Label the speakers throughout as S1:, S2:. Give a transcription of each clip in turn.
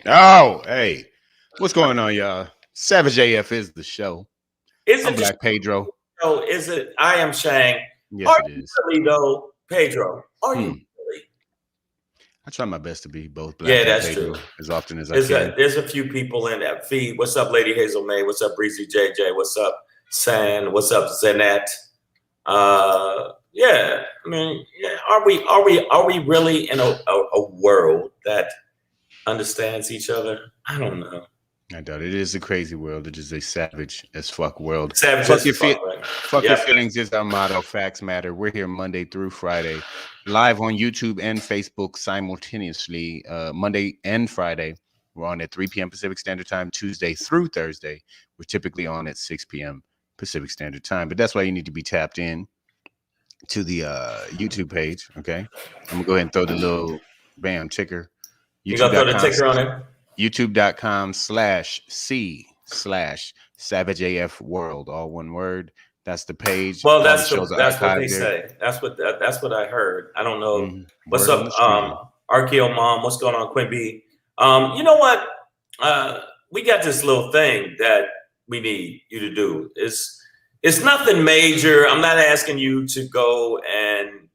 S1: Oh, hey, what's going on, y'all? Savage AF is the show. I'm Black Pedro.
S2: Oh, is it? I am Shang.
S1: Yes, it is.
S2: Really, though, Pedro, are you really?
S1: I try my best to be both Black and Pedro as often as I can.
S2: There's a few people in that feed. What's up, Lady Hazel May? What's up, Breezy JJ? What's up, San? What's up, Zanette? Yeah, I mean, yeah, are we really in a world that understands each other? I don't know.
S1: I doubt it. Is a crazy world. It is a savage as fuck world.
S2: Savage
S1: fuck
S2: as
S1: your
S2: fuck, right?
S1: Fuck your feelings is our motto. Facts matter. We're here Monday through Friday, live on YouTube and Facebook simultaneously. Monday and Friday, we're on at 3 p.m. Pacific Standard Time. Tuesday through Thursday, we're typically on at 6 p.m. Pacific Standard Time. But that's why you need to be tapped in to the YouTube page. Okay, I'm gonna go ahead and throw the little bam ticker.
S2: You gonna throw the ticker on it?
S1: YouTube.com/C/SavageAF World, all one word. That's the page.
S2: Well, that's what they say. That's what I heard. I don't know. Mm-hmm. What's up, Archeo Mom? What's going on, Quinn B? You know what? We got this little thing that we need you to do. It's nothing major. I'm not asking you to go and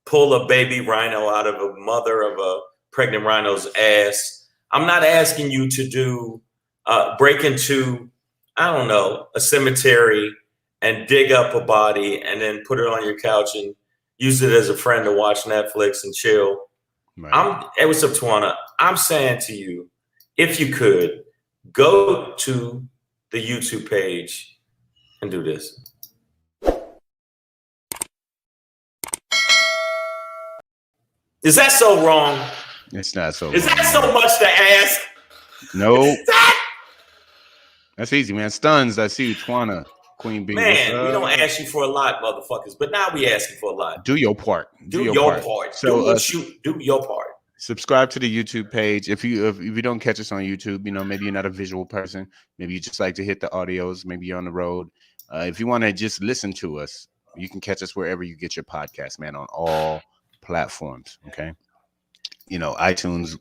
S2: pull a baby rhino out of a mother of a pregnant rhino's ass. I'm not asking you to break into, I don't know, a cemetery and dig up a body and then put it on your couch and use it as a friend to watch Netflix and chill. Right. Hey, what's up, Tawana? I'm saying to you, if you could, go to the YouTube page and do this. Is that so wrong?
S1: It's not so.
S2: Is that so much to ask?
S1: No. That's easy, man. Stuns. I see you, Twana, Queen B.
S2: Man, we don't ask you for a lot, motherfuckers, but now we asking for a lot.
S1: Do your part.
S2: Do your part. So do your part.
S1: Subscribe to the YouTube page. If you don't catch us on YouTube, you know, maybe you're not a visual person. Maybe you just like to hit the audios. Maybe you're on the road. If you want to just listen to us, you can catch us wherever you get your podcast, man, on all platforms. Okay. You know, iTunes,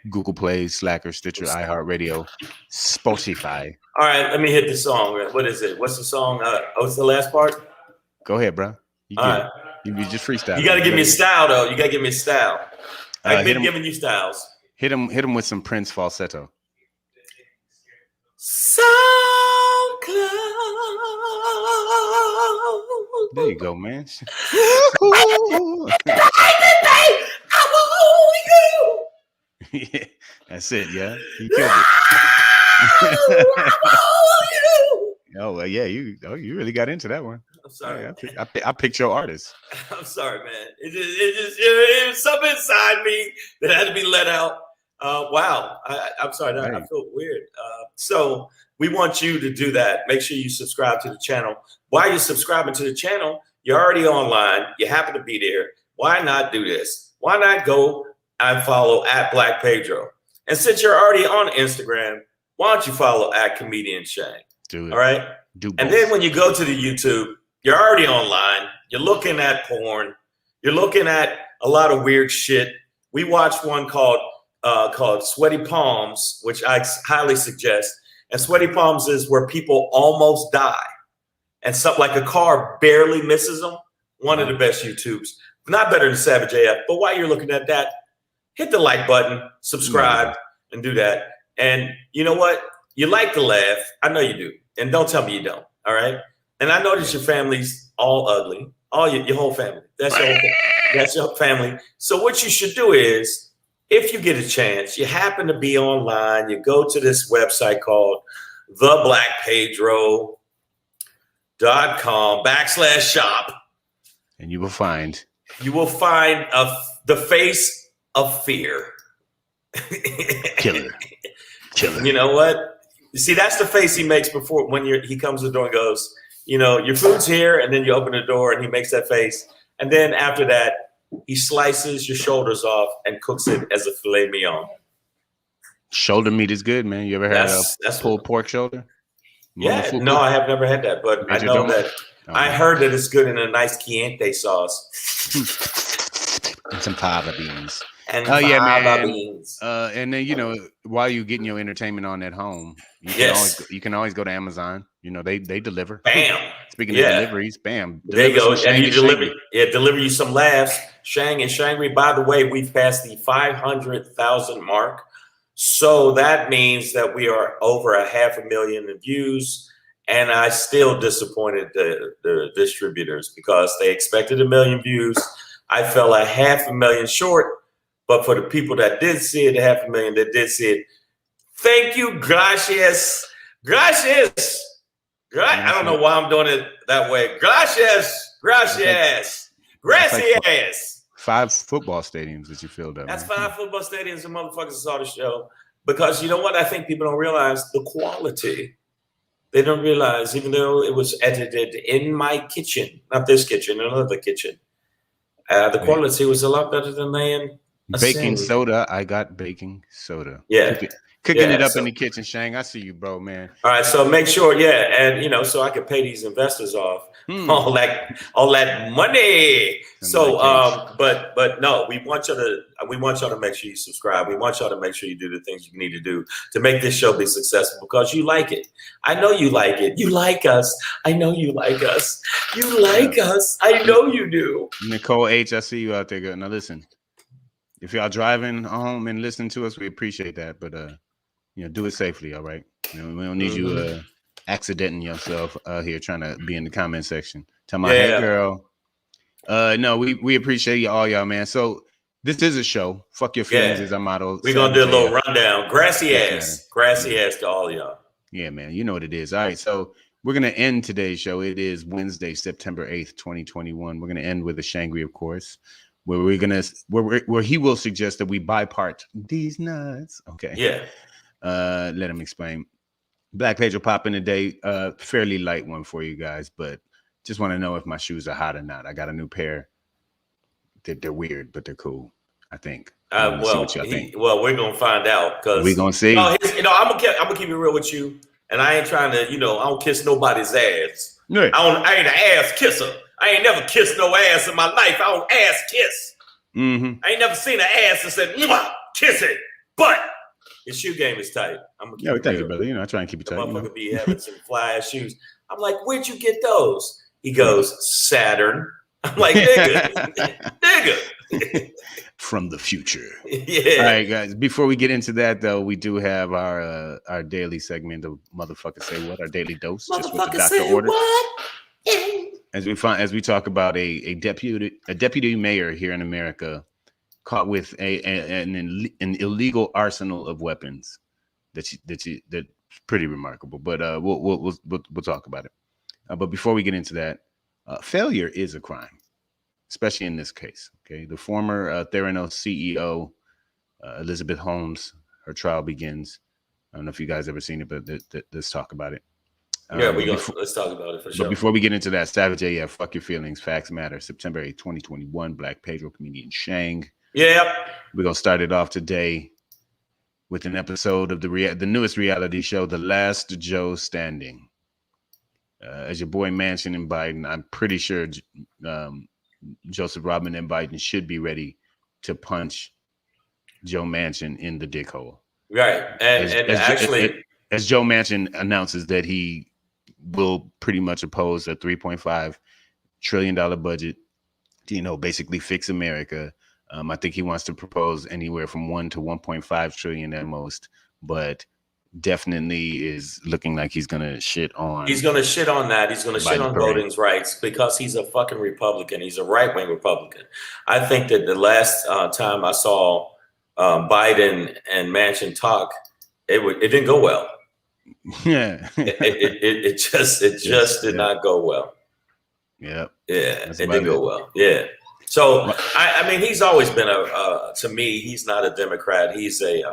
S1: Google Play, Slacker, Stitcher, iHeartRadio, Spotify.
S2: All right, let me hit the song. What is it? What's the song? What's the last part?
S1: Go ahead, bro. You just freestyle.
S2: You got to give me a style, though. You got to give me a style. I've been giving you styles.
S1: Hit him with some Prince falsetto.
S2: SoundCloud.
S1: There you go, man. Yeah, that's it. Yeah, you killed it. Oh well, yeah. You really got into that one.
S2: I'm sorry.
S1: I picked your artist.
S2: I'm sorry, man. It was something inside me that had to be let out. Wow. I'm sorry. I feel weird. So we want you to do that. Make sure you subscribe to the channel. While you're subscribing to the channel, you're already online. You happen to be there. Why not do this? Why not go and follow at Black Pedro? And since you're already on Instagram, why don't you follow at Comedian Shang?
S1: Do it.
S2: All right. And then when you go to the YouTube, you're already online. You're looking at porn. You're looking at a lot of weird shit. We watched one called Sweaty Palms, which I highly suggest. And Sweaty Palms is where people almost die. And something like a car barely misses them. One of the best YouTubes. Not better than Savage AF. But while you're looking at that, hit the like button, subscribe, and do that. And you know what? You like to laugh. I know you do. And don't tell me you don't. All right? And I notice your family's all ugly. All your whole family. That's your family. So what you should do is, if you get a chance, you happen to be online, you go to this website called theblackpedro.com/shop.
S1: And you will find
S2: the face of fear.
S1: Killer.
S2: You know what? You see, that's the face he makes before when he comes to the door and goes, your food's here, and then you open the door and he makes that face. And then after that, he slices your shoulders off and cooks it as a filet mignon.
S1: Shoulder meat is good, man. You ever had a pulled pork shoulder?
S2: Yeah, no, I have never had that, but I know that I heard that it's good in a nice Chianti sauce.
S1: And some fava beans.
S2: And fava beans.
S1: And then, while you're getting your entertainment on at home, you can always go to Amazon. They deliver.
S2: Bam.
S1: Speaking of deliveries, bam.
S2: There you go. And you deliver you some laughs. Shang and Shangry. By the way, we've passed the 500,000 mark. So that means that we are over 500,000 views. And I still disappointed the distributors because they expected 1 million views. I fell 500,000 short. But for the people that did see it, 500,000 that did see it, thank you, gracias. Gracias. I don't know why I'm doing it that way. Gracias. Gracias. Gracias.
S1: 5 football stadiums that you filled up.
S2: That's 5 football stadiums and motherfuckers saw the show. Because you know what? I think people don't realize the quality. They don't realize, even though it was edited in my kitchen, not this kitchen, another kitchen, the quality was a lot better than they
S1: baking soda. I got baking soda.
S2: Yeah.
S1: Cooking it up in the kitchen, Shang. I see you, bro, man.
S2: All right, so make sure, and so I can pay these investors off all that money. So, but no, we want y'all to make sure you subscribe. We want y'all to make sure you do the things you need to do to make this show be successful because you like it. I know you like it. You like us. I know you like us. You like us. I know you do.
S1: Nicole H, I see you out there. Good. Now listen, if y'all driving home and listening to us, we appreciate that, but do it safely, all right? We don't need you accidenting yourself here trying to be in the comment section. Tell my hey girl. No, we appreciate all y'all, man. So this is a show. Fuck your feelings is our motto.
S2: We're gonna do a little rundown. Grassy ass to all y'all.
S1: Yeah, man. You know what it is. All right, so we're gonna end today's show. It is Wednesday, September 8th, 2021. We're gonna end with a Shangry, of course. Where he will suggest that we bipart these nuts. Okay.
S2: Yeah.
S1: Let him explain. Black Pedro pop in today. Fairly light one for you guys, but just want to know if my shoes are hot or not. I got a new pair. They're weird, but they're cool. I think.
S2: Well, we're gonna find out because
S1: we're gonna see.
S2: I'm gonna keep it real with you, and I ain't trying to, I don't kiss nobody's ass.
S1: Yeah.
S2: I ain't an ass kisser. I ain't never kissed no ass in my life. I don't ass kiss.
S1: Mm-hmm.
S2: I ain't never seen an ass and said, kiss it. But his shoe game is tight. I'm gonna keep
S1: thank you, brother. I try and keep it tight.
S2: Motherfucker be having some fly ass shoes. I'm like, where'd you get those? He goes, Saturn. I'm like, nigga.
S1: From the future.
S2: Yeah.
S1: All right, guys. Before we get into that, though, we do have our daily segment of Motherfucker Say What, our daily dose, just with the doctor order.
S2: What?
S1: As we talk about a deputy mayor here in America caught with an illegal arsenal of weapons that's pretty remarkable. But we'll talk about it. But before we get into that, failure is a crime, especially in this case. Okay, the former Theranos CEO Elizabeth Holmes, her trial begins. I don't know if you guys ever seen it, but let's talk about it.
S2: Yeah, let's talk about it for sure.
S1: But before we get into that, Savage AF, fuck your feelings, facts matter. September 8th, 2021, Black Pedro, comedian Shang.
S2: Yeah.
S1: We're going to start it off today with an episode of the newest reality show, The Last Joe Standing. As your boy Manchin and Biden, I'm pretty sure Joseph Robin and Biden should be ready to punch Joe Manchin in the dick hole.
S2: Right.
S1: As Joe Manchin announces that he will pretty much oppose a $3.5 trillion budget to, basically fix America. I think he wants to propose anywhere from 1 to 1.5 trillion at most, but definitely is looking like he's going to shit on.
S2: He's going to shit on that. He's going to shit on voting rights because he's a fucking Republican. He's a right-wing Republican. I think that the last time I saw Biden and Manchin talk, it didn't go well.
S1: Yeah.
S2: it just did not go well.
S1: Yep.
S2: Yeah. It didn't go well. Yeah. So I mean, he's always been to me, he's not a Democrat. He's a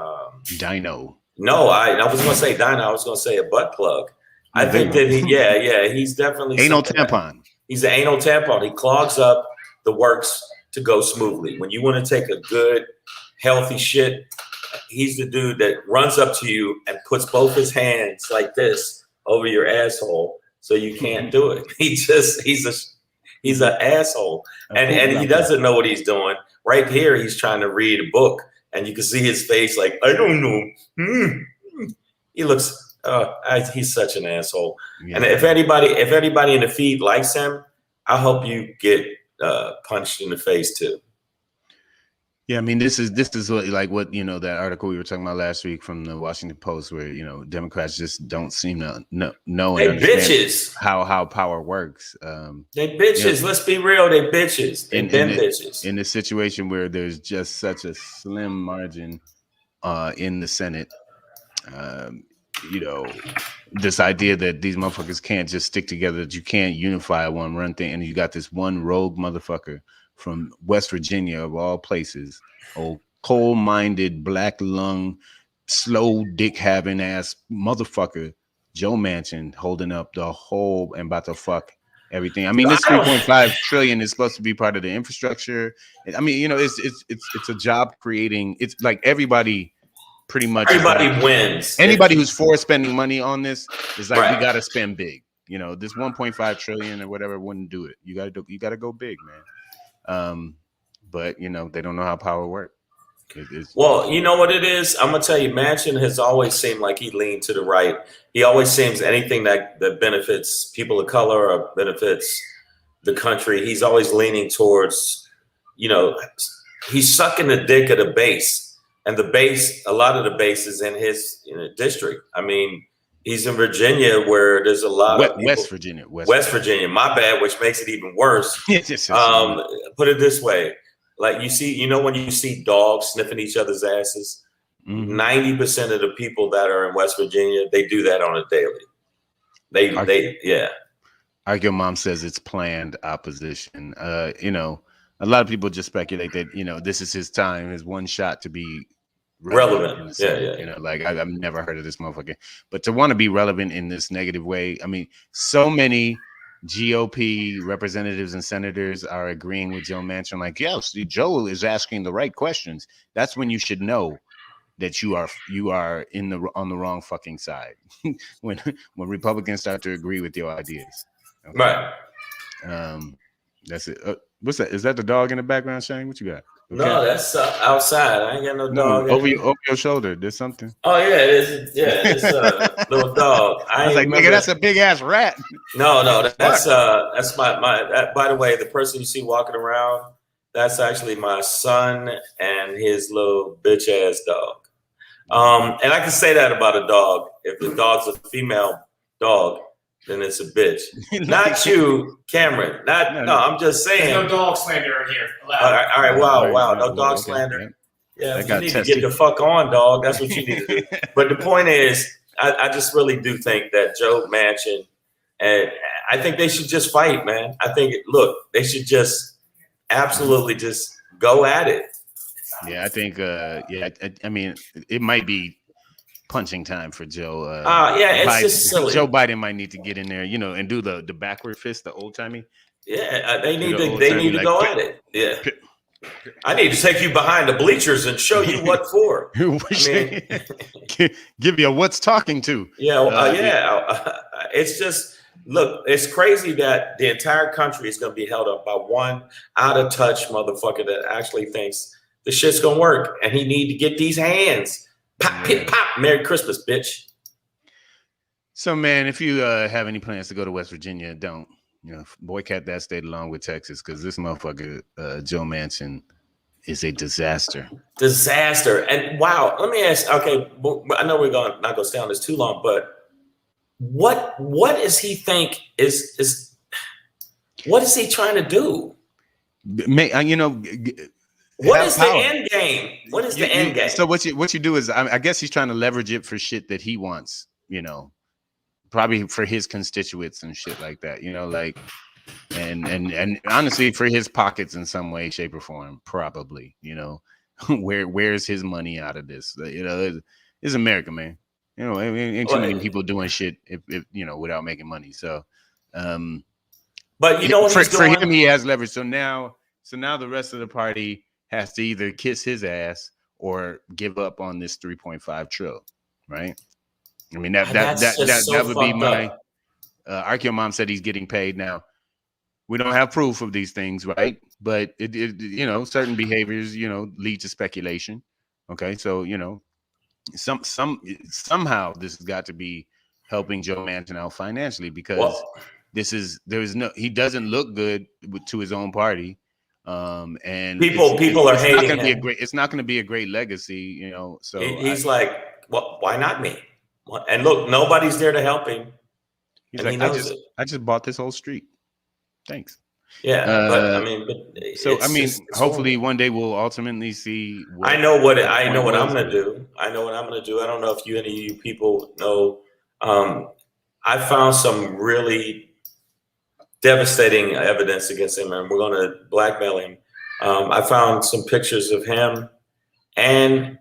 S1: dino.
S2: No, I was going to say dino. I was going to say a butt plug. I think that he's definitely
S1: anal tampon.
S2: He's an anal tampon. He clogs up the works to go smoothly. When you want to take a good, healthy shit, he's the dude that runs up to you and puts both his hands like this over your asshole, so you can't do it. He's an asshole, and he doesn't know what he's doing. Right here, he's trying to read a book, and you can see his face like, I don't know. He looks. He's such an asshole. Yeah. And if anybody in the feed likes him, I hope you get punched in the face too.
S1: Yeah, I mean, this is what, like what, you know, that article we were talking about last week from the Washington Post, where, you know, Democrats just don't seem to know and understand how power works.
S2: They bitches. You know, let's be real. They bitches. They bitches.
S1: In a situation where there's just such a slim margin in the Senate, you know, this idea that these motherfuckers can't just stick together, that you can't unify one run thing, and you got this one rogue motherfucker from West Virginia of all places, old coal-minded, black lung, slow dick having ass motherfucker, Joe Manchin, holding up the whole and about to fuck everything. I mean, this 3.5 trillion is supposed to be part of the infrastructure. I mean, you know, it's a job creating. It's like everybody. Pretty much
S2: everybody wins.
S1: Anybody who's for spending money on this is like, we got to spend big. You know, this 1.5 trillion or whatever wouldn't do it. You got to go big, man. But you know, they don't know how power works.
S2: Well, you know what it is? I'm gonna tell you, Manchin has always seemed like he leaned to the right. He always seems anything that benefits people of color or benefits the country, he's always leaning towards, you know, he's sucking the dick of the base. And the base, a lot of the base is in his district. I mean, he's in Virginia, where there's a lot of people,
S1: West Virginia.
S2: Virginia, my bad, which makes it even worse. Put it this way. Like, you see, you know, when you see dogs sniffing each other's asses, 90% of the people that are in West Virginia, they do that on a daily.
S1: Your mom says it's planned opposition. You know, a lot of people just speculate that, you know, this is his time, his one shot to be relevant. You know, like I've never heard of this motherfucker, but to want to be relevant in this negative way. I mean, so many GOP representatives and senators are agreeing with Joe Manchin. Like, yes, Joe is asking the right questions. That's when you should know that you are on the wrong fucking side. when Republicans start to agree with your ideas.
S2: Okay? Right.
S1: That's it. What's that? Is that the dog in the background, Shane? What you got?
S2: Okay. No, that's outside. I ain't got no dog.
S1: Over your shoulder. There's something.
S2: Oh yeah, it's a little dog.
S1: I was like, nigga, that's a big ass rat.
S2: No, that's my. By the way, the person you see walking around, that's actually my son and his little bitch ass dog. And I can say that about a dog. If the dog's a female dog, then it's a bitch. Not you, Cameron. No, I'm just saying.
S3: There's no dog slander in here.
S2: All right. Wow. No dog slander. Yeah, you need to get the fuck on, dog. That's what you need to do. But the point is, I just really do think that Joe Manchin, and I think they should just fight, man. I think, they should just absolutely just go at it.
S1: Yeah, I think, I mean, it might be punching time for Joe.
S2: It's just silly.
S1: Joe Biden might need to get in there, you know, and do the backward fist, the old timey.
S2: Yeah, they need to go at it. Yeah, I need to take you behind the bleachers and show you what for.
S1: Give you a what's talking to.
S2: It's just it's crazy that the entire country is going to be held up by one out of touch motherfucker that actually thinks the shit's gonna work, and he need to get these hands. Pop, pip, pop. Merry Christmas, bitch.
S1: So, man, if you have any plans to go to West Virginia, don't, you know, boycott that state along with Texas, because this motherfucker, Joe Manchin, is a disaster.
S2: And wow, let me ask. Okay, I know we're not gonna stay on this too long, but what does he think is what is he trying to do?
S1: You know.
S2: What is the end game? What is the end game?
S1: So what you do is, I guess he's trying to leverage it for shit that he wants, you know, probably for his constituents and shit like that. You know, like And honestly, for his pockets in some way, shape, or form, probably. Where's his money out of this? It's America, man. Ain't too many people doing shit if without making money. So,
S2: but you know what he's doing?
S1: For him, he has leverage. So now the rest of the party has to either kiss his ass or give up on this 3.5 trill, right? I mean that would be my. Archeo Mom said he's getting paid now. We don't have proof of these things, right? But it certain behaviors, lead to speculation. Okay, so somehow this has got to be helping Joe Manchin out financially, because he doesn't look good to his own party, and
S2: people are hating him.
S1: It's not going to be a great legacy, So
S2: he's like, well, why not me? And look, nobody's there to help him.
S1: He's like, I just bought this whole street. Thanks.
S2: Yeah, but
S1: hopefully one day we'll ultimately see.
S2: I know what I'm going to do. I don't know if any of you people know. I found some really devastating evidence against him, and we're going to blackmail him. I found some pictures of him and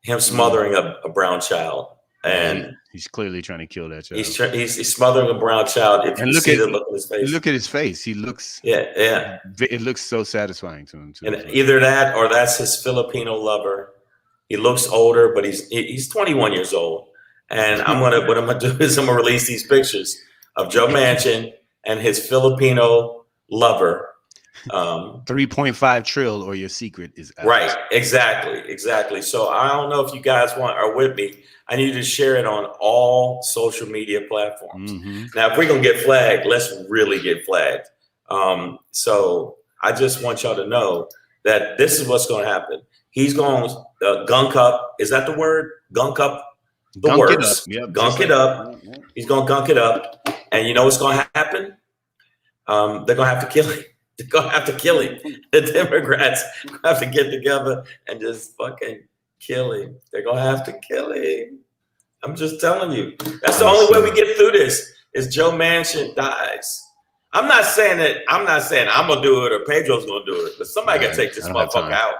S2: him smothering a brown child. And
S1: he's clearly trying to kill that child.
S2: He's smothering a brown child. If you see the look on his face,
S1: look at his face. He looks It looks so satisfying to him.
S2: And either that or that's his Filipino lover. He looks older, but he's 21 years old. And what I'm gonna do is I'm gonna release these pictures of Joe Manchin and his Filipino lover.
S1: 3.5 trill, or your secret is out.
S2: Right. Exactly. So I don't know if you guys are with me. I need you to share it on all social media platforms. Mm-hmm. Now, if we're going to get flagged, let's really get flagged. So I just want y'all to know that this is what's going to happen. He's going to gunk up. Is that the word? Gunk up the works. Gunk it up. He's going to gunk it up. And you know what's going to happen? They're going to have to kill him. They're going to have to kill him. The Democrats have to get together and just fucking kill him. They're going to have to kill him. I'm just telling you. That's the only way we get through this is Joe Manchin dies. I'm not saying I'm going to do it or Pedro's going to do it, but somebody got to take this motherfucker out.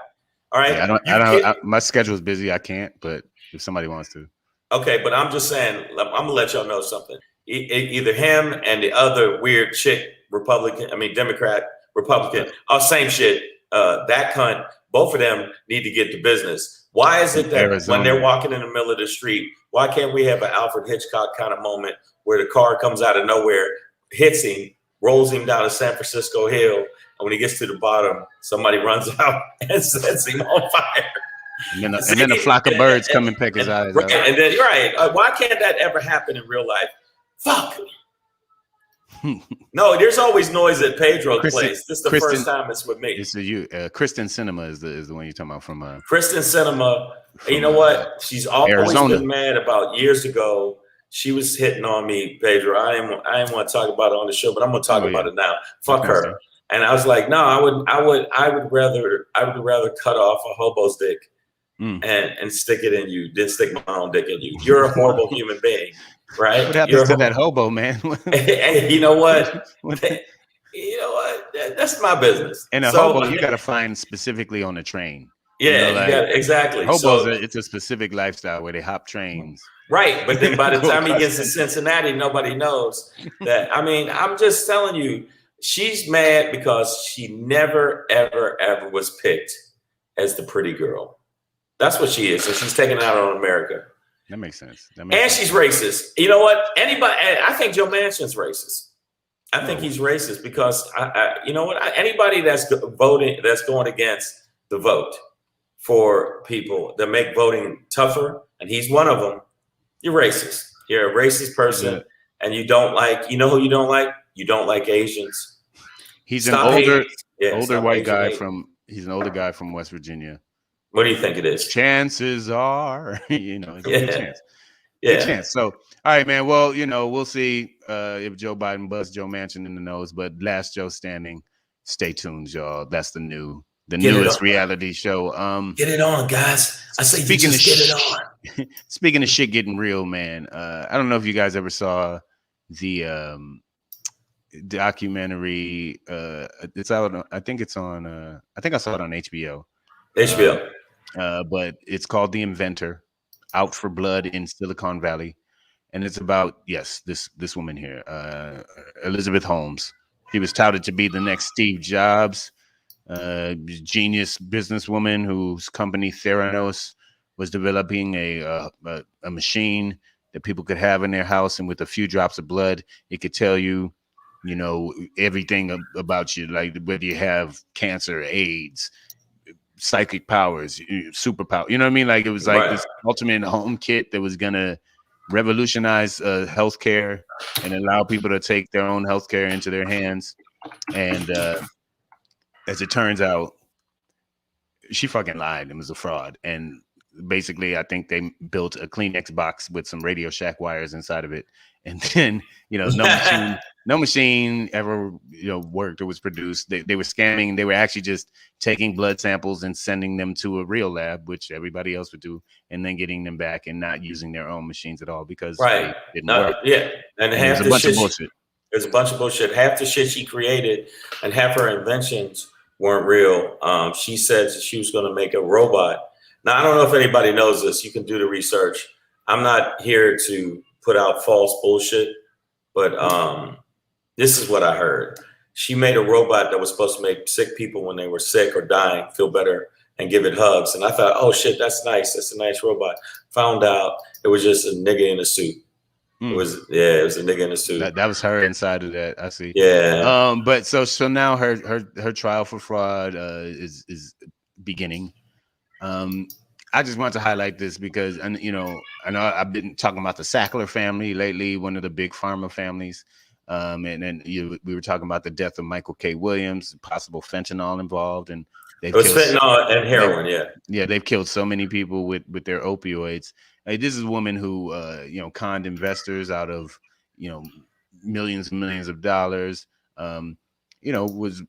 S2: All right?
S1: Yeah, my schedule's busy. I can't, but if somebody wants to.
S2: Okay, but I'm just saying, I'm going to let y'all know something. Either him and the other weird chick, Democrat, Republican, same shit. That cunt, both of them need to get to business. Why is it that when they're walking in the middle of the street, why can't we have an Alfred Hitchcock kind of moment where the car comes out of nowhere, hits him, rolls him down a San Francisco hill, and when he gets to the bottom, somebody runs out and sets him on fire?
S1: And then a flock of birds come and peck his eyes out.
S2: And then you're right. Why can't that ever happen in real life? Fuck. No, there's always noise at Pedro's place. This is the first time it's with me.
S1: It's you. Kristen Cinema is the one you're talking about from
S2: Kristen Cinema. You know what? She's always been mad about years ago. She was hitting on me, Pedro. I didn't want to talk about it on the show, but I'm gonna talk about it now. Fuck her. And I was like, no, I would rather cut off a hobo's dick and stick it in you than stick my own dick in you. You're a horrible human being. Right?
S1: What happens to that hobo, man?
S2: Hey, you know what? That's my business.
S1: And a hobo, you got to find specifically on the train.
S2: Yeah, exactly.
S1: Hobos, it's a specific lifestyle where they hop trains.
S2: Right, but then by the time he gets to Cincinnati, nobody knows that. I mean, I'm just telling you, she's mad because she never, ever, ever was picked as the pretty girl. That's what she is. So she's taking it out on America.
S1: That makes sense.
S2: She's racist. You know what? I think Joe Manchin's racist. I think he's racist because you know what? Anybody that's voting, that's going against the vote for people that make voting tougher, and he's one of them. You're racist. You're a racist person, and you don't like. You know who you don't like? You don't like Asians.
S1: He's an older white guy He's an older guy from West Virginia.
S2: What do you think it is?
S1: Chances are, a chance. Yeah. A chance. So, all right, man. Well, we'll see if Joe Biden busts Joe Manchin in the nose, but last Joe standing. Stay tuned, y'all. That's the newest reality show.
S2: Get it on, guys. I say get it on.
S1: Speaking of shit getting real, man. I don't know if you guys ever saw the documentary. It's out. I think it's on. I think I saw it on HBO.
S2: HBO.
S1: But it's called The Inventor, Out for Blood in Silicon Valley, and it's about this woman here, Elizabeth Holmes. She was touted to be the next Steve Jobs, genius businesswoman whose company Theranos was developing a machine that people could have in their house, and with a few drops of blood, it could tell you, everything about you, like whether you have cancer, AIDS, psychic powers, superpower. You know what I mean? Like it was like this ultimate home kit that was gonna revolutionize healthcare and allow people to take their own healthcare into their hands. And as it turns out, she fucking lied and was a fraud. And basically, I think they built a Kleenex box with some Radio Shack wires inside of it, and then no machine ever worked or was produced. They were scamming. They were actually just taking blood samples and sending them to a real lab, which everybody else would do, and then getting them back and not using their own machines at all because they didn't work.
S2: Yeah, and half
S1: there's a bunch of bullshit.
S2: There's a bunch of bullshit. Half the shit she created and half her inventions weren't real. She said she was going to make a robot. Now, I don't know if anybody knows this. You can do the research. I'm not here to put out false bullshit, but this is what I heard. She made a robot that was supposed to make sick people when they were sick or dying feel better and give it hugs. And I thought, oh shit, that's nice. That's a nice robot. Found out it was just a nigga in a suit. It was a nigga in a suit.
S1: That was her inside of that. I see.
S2: Yeah.
S1: But so now her trial for fraud is beginning. I just want to highlight this because, I know I've been talking about the Sackler family lately, one of the big pharma families. And then we were talking about the death of Michael K. Williams, possible fentanyl involved, and
S2: it was fentanyl and heroin.
S1: Yeah, they've killed so many people with their opioids. This is a woman who conned investors out of millions and millions of dollars. Was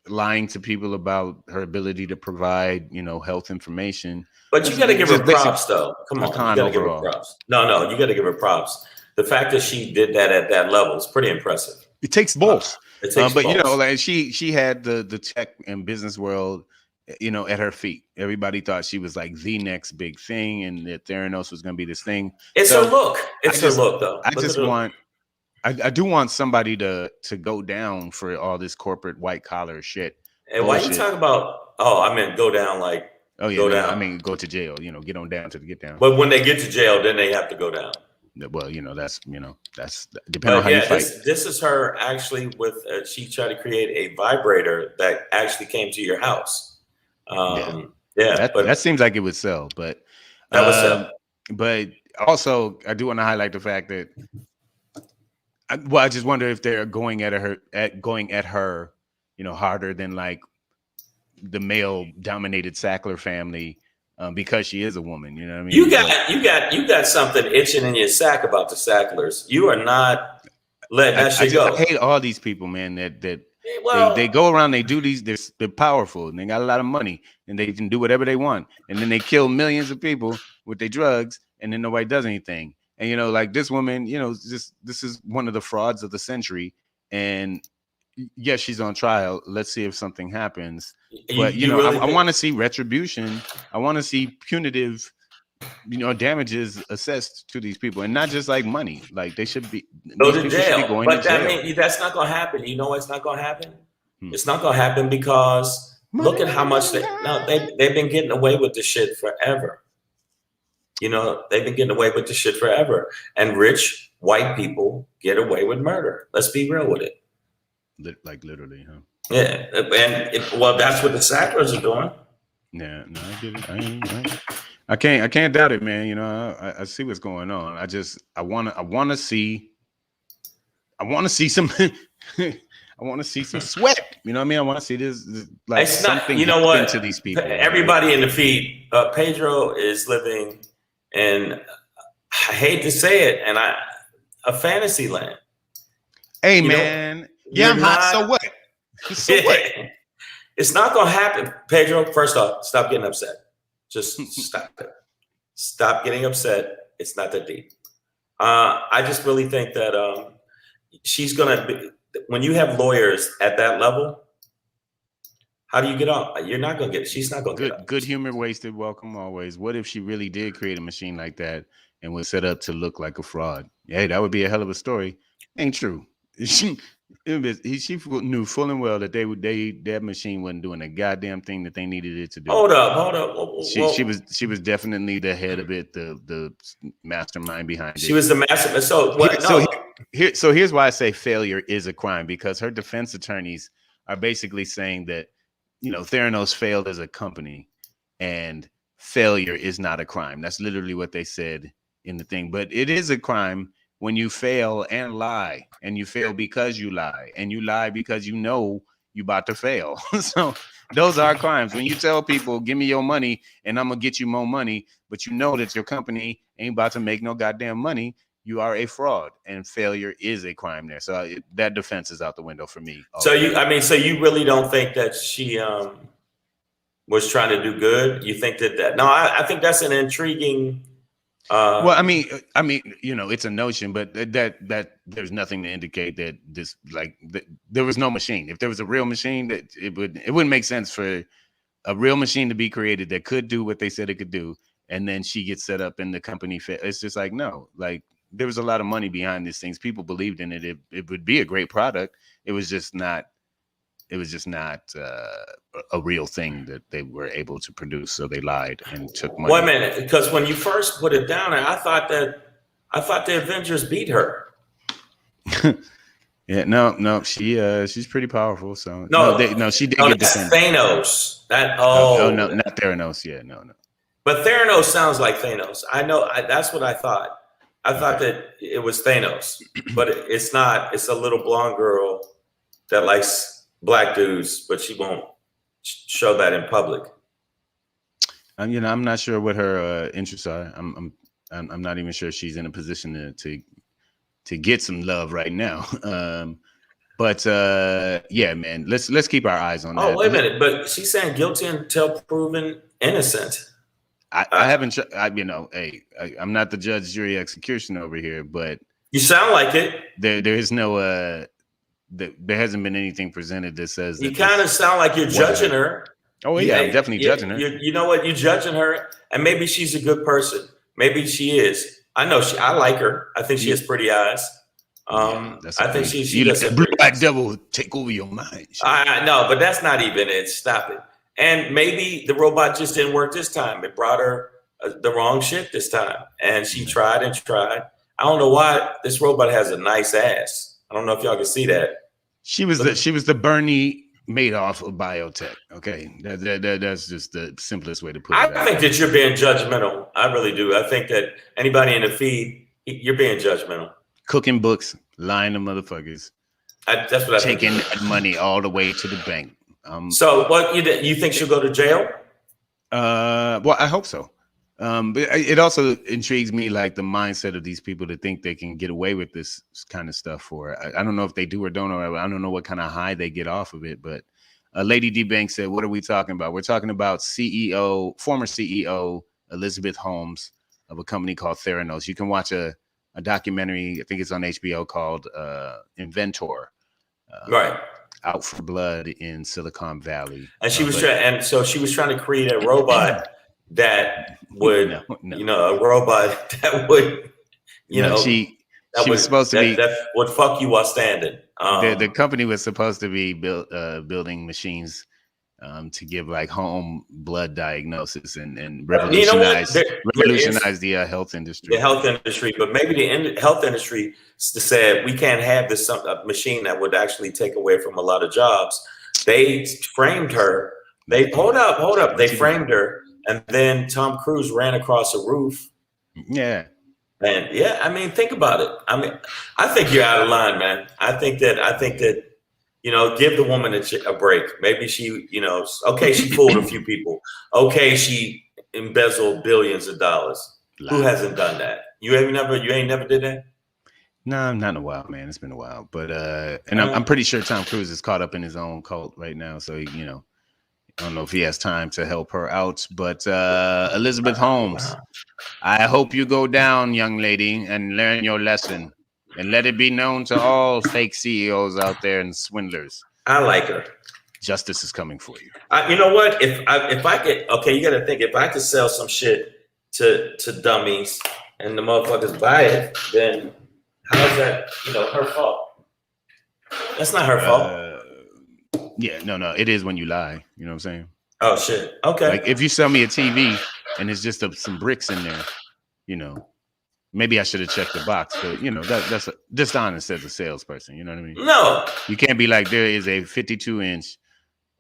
S1: lying to people about her ability to provide health information.
S2: But you got to give her props, though. Come on, you got to give her props. No, you got to give her props. The fact that she did that at that level is pretty impressive.
S1: It takes balls.
S2: It takes
S1: but
S2: balls.
S1: like she had the tech and business world at her feet. Everybody thought she was like the next big thing, and that Theranos was going to be this thing.
S2: It's her look. It's her look, though.
S1: I do want somebody to go down for all this corporate white collar shit.
S2: And why you talking about? Oh, I mean, go down like.
S1: Oh yeah, go down. I mean, go to jail. Get on down to the get down.
S2: But when they get to jail, then they have to go down.
S1: Well, that's depending on how you fight.
S2: This is her actually with. She tried to create a vibrator that actually came to your house.
S1: That seems like it would sell, but
S2: that would sell.
S1: But also, I do want to highlight the fact that. I just wonder if they're going at her, harder than like the male-dominated Sackler family, because she is a woman. You know what I mean?
S2: You got something itching in your sack about the Sacklers. You are not letting that shit go.
S1: I hate all these people, man. They go around, they do these. They're powerful and they got a lot of money and they can do whatever they want, and then they kill millions of people with their drugs, and then nobody does anything. And like this woman, this is one of the frauds of the century. And yes, she's on trial. Let's see if something happens. But I want to see retribution. I want to see punitive, damages assessed to these people, and not just like money. Like they should be
S2: go to jail. But I mean, that's not going to happen. You know what's not going to happen? It's not going to happen because look at how much they've been getting away with this shit forever. They've been getting away with this shit forever. And rich white people get away with murder. Let's be real with it.
S1: Like literally, huh?
S2: Yeah. And that's what the Sacklers are doing.
S1: Yeah, no, I get it. I can't doubt it, man. I see what's going on. I want to see some I want to see some sweat. You know what I mean? I want to see this like
S2: it's not,
S1: something
S2: what?
S1: To these people.
S2: Everybody in the feed, Pedro is living in, I hate to say it, and a fantasy land.
S1: Hey, man. I'm hot. So what? What?
S2: It's not going to happen. Pedro, first off, stop getting upset. Just stop it. Stop getting upset. It's not that deep. I just really think that she's going to when you have lawyers at that level, how do you get up? You're not gonna get. She's not gonna get up.
S1: Good humor wasted. Welcome always. What if she really did create a machine like that and was set up to look like a fraud? Hey, that would be a hell of a story. Ain't true. She knew full and well that that machine wasn't doing a goddamn thing that they needed it to do.
S2: Hold up.
S1: She was definitely the head of it, the mastermind behind it.
S2: She was the mastermind. So what?
S1: So here's why I say failure is a crime, because her defense attorneys are basically saying that, Theranos failed as a company and failure is not a crime. That's literally what they said in the thing. But it is a crime when you fail and lie, and you fail because you lie, and you lie because you're about to fail. So those are crimes. When you tell people, give me your money and I'm going to get you more money, but you know that your company ain't about to make no goddamn money, you are a fraud, and failure is a crime there. So that defense is out the window for me.
S2: So you really don't think that she was trying to do good? You think that? No, I think that's an intriguing.
S1: Well, I mean, it's a notion, but that there's nothing to indicate that this there was no machine. If there was a real machine, that it wouldn't make sense for a real machine to be created that could do what they said it could do, and then she gets set up in the company. It's just no, there was a lot of money behind these things. People believed in it. It would be a great product. It was just not. It was just not a real thing that they were able to produce. So they lied and took money.
S2: Wait a minute, because when you first put it down, I thought the Avengers beat her.
S1: Yeah, no, she's pretty powerful. So she did get defended.
S2: Thanos.
S1: No, not Theranos. Yeah, no.
S2: But Theranos sounds like Thanos. I know. That's what I thought. I thought that it was Thanos, but it's not. It's a little blonde girl that likes black dudes, but she won't show that in public.
S1: I'm not sure what her interests are. I'm not even sure she's in a position to get some love right now. But yeah, man, let's keep our eyes on that.
S2: Oh, wait a minute, but she's saying guilty until proven innocent.
S1: I haven't. I'm not the judge, jury, executioner over here, but
S2: you sound like it.
S1: There is no. There hasn't been anything presented that says.
S2: You kind of sound like you're judging her.
S1: Oh yeah, I'm definitely judging her.
S2: You know what? You're judging her, and maybe she's a good person. Maybe she is. I know I like her. I think she has pretty eyes. I think she
S1: does. The black devil take over your mind.
S2: I know, but that's not even it. Stop it. And maybe the robot just didn't work this time. It brought her the wrong shit this time, and she tried and tried. I don't know why this robot has a nice ass. I don't know if y'all can see that.
S1: She was the Bernie Madoff of biotech. Okay, that's just the simplest way to put it.
S2: I think that you're being judgmental. I really do. I think that anybody in the feed, you're being judgmental.
S1: Cooking books, lying to motherfuckers.
S2: That's what I think.
S1: Taking that money all the way to the bank.
S2: So what you think she'll go to jail?
S1: Well, I hope so. But it also intrigues me, like the mindset of these people to think they can get away with this kind of stuff. I don't know if they do or don't, or I don't know what kind of high they get off of it. But Lady D Banks said, "What are we talking about? We're talking about former CEO Elizabeth Holmes of a company called Theranos. You can watch a documentary. I think it's on HBO called Inventor.
S2: Right."
S1: Out for blood in Silicon Valley.
S2: And she was trying to create a robot that would, a robot that would,
S1: she was supposed to be
S2: that would fuck you while standing.
S1: The company was supposed to be building machines to give like home blood diagnosis and revolutionize the health industry.
S2: The health industry, but maybe the health industry said we can't have this machine that would actually take away from a lot of jobs. They framed her. Hold up. They framed her, and then Tom Cruise ran across a roof.
S1: Yeah.
S2: And think about it. I think you're out of line, man. I think that. Give the woman a break. Maybe she, okay, she fooled a few people. Okay, she embezzled billions of dollars. Who hasn't done that? You ain't never did that?
S1: No, not in a while, man. It's been a while. But and I'm pretty sure Tom Cruise is caught up in his own cult right now. So I don't know if he has time to help her out. But Elizabeth Holmes, I hope you go down, young lady, and learn your lesson. And let it be known to all fake CEOs out there and swindlers.
S2: I like her.
S1: Justice is coming for you.
S2: You know what? If I could, okay, you got to think, if I could sell some shit to dummies and the motherfuckers buy it, then how's that, her fault? That's not her fault.
S1: Yeah, no, it is when you lie. You know what I'm saying?
S2: Oh shit. Okay.
S1: Like if you sell me a TV and it's just some bricks in there, maybe I should have checked the box, but that's dishonest as a salesperson. You know what I mean?
S2: No,
S1: you can't be like, there is a 52-inch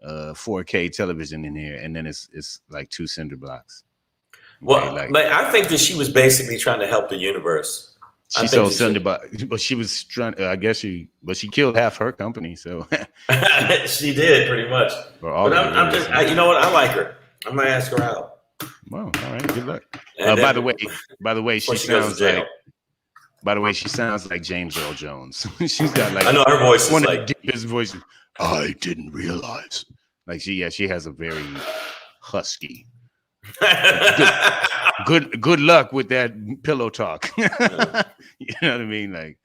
S1: 4K television in here, and then it's like 2 cinder blocks.
S2: Well, like I think that she was basically trying to help the universe.
S1: She sold cinder blocks, but she was trying. But she killed half her company. So
S2: she did pretty much. But I'm just, you know what? I like her. I'm gonna ask her out.
S1: Well, all right. Good luck. By the way, she sounds like. By the way, she sounds like James Earl Jones. She's got like,
S2: I know her voice is
S1: one
S2: like
S1: of the deepest voices. I didn't realize. Like she has a very husky. Good luck with that pillow talk. You know what I mean? Like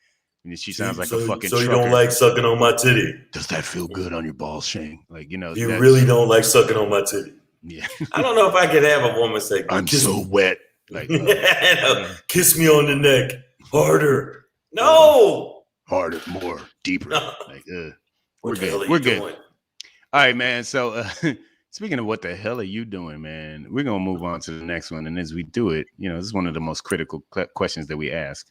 S1: she sounds like a fucking.
S2: So you don't like sucking on my titty?
S1: Does that feel good on your balls, Shane? Like
S2: you really don't like sucking on my titty?
S1: Yeah.
S2: I don't know if I could have a woman say,
S1: "I'm so wet." Like
S2: kiss me on the neck harder. No,
S1: harder, more, deeper.
S2: No.
S1: Like we're good. We're good. All right, man. So speaking of what the hell are you doing, man? We're gonna move on to the next one, and as we do it, this is one of the most critical questions that we ask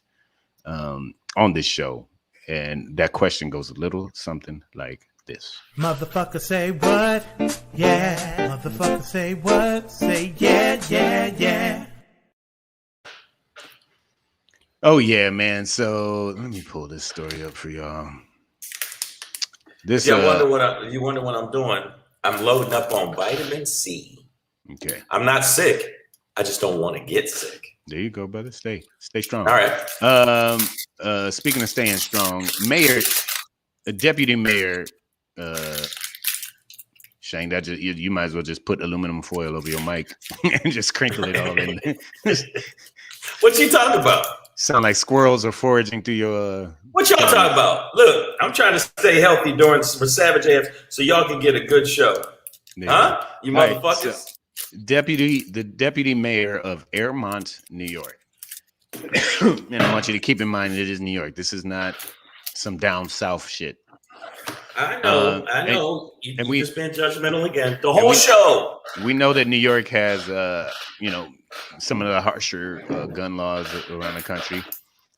S1: on this show, and that question goes a little something like this:
S3: Motherfucker, say what? Yeah. Motherfucker, say what? Say yeah, yeah, yeah.
S1: Oh yeah, man. So let me pull this story up for y'all. This
S2: you wonder what I'm doing? I'm loading up on vitamin C.
S1: Okay.
S2: I'm not sick. I just don't want to get sick.
S1: There you go, brother. Stay strong.
S2: All right.
S1: Speaking of staying strong, deputy mayor, Shane, that you might as well just put aluminum foil over your mic and just crinkle it all in.
S2: What you talking about?
S1: Sound like squirrels are foraging through your.
S2: What y'all talking about? Look, I'm trying to stay healthy during Savage AF so y'all can get a good show. Yeah. Huh? You motherfuckers. Right, so
S1: the deputy mayor of Airmont, New York. And I want you to keep in mind it is New York. This is not some down south shit.
S2: I know. You just been judgmental again. The whole show.
S1: We know that New York has, some of the harsher gun laws around the country,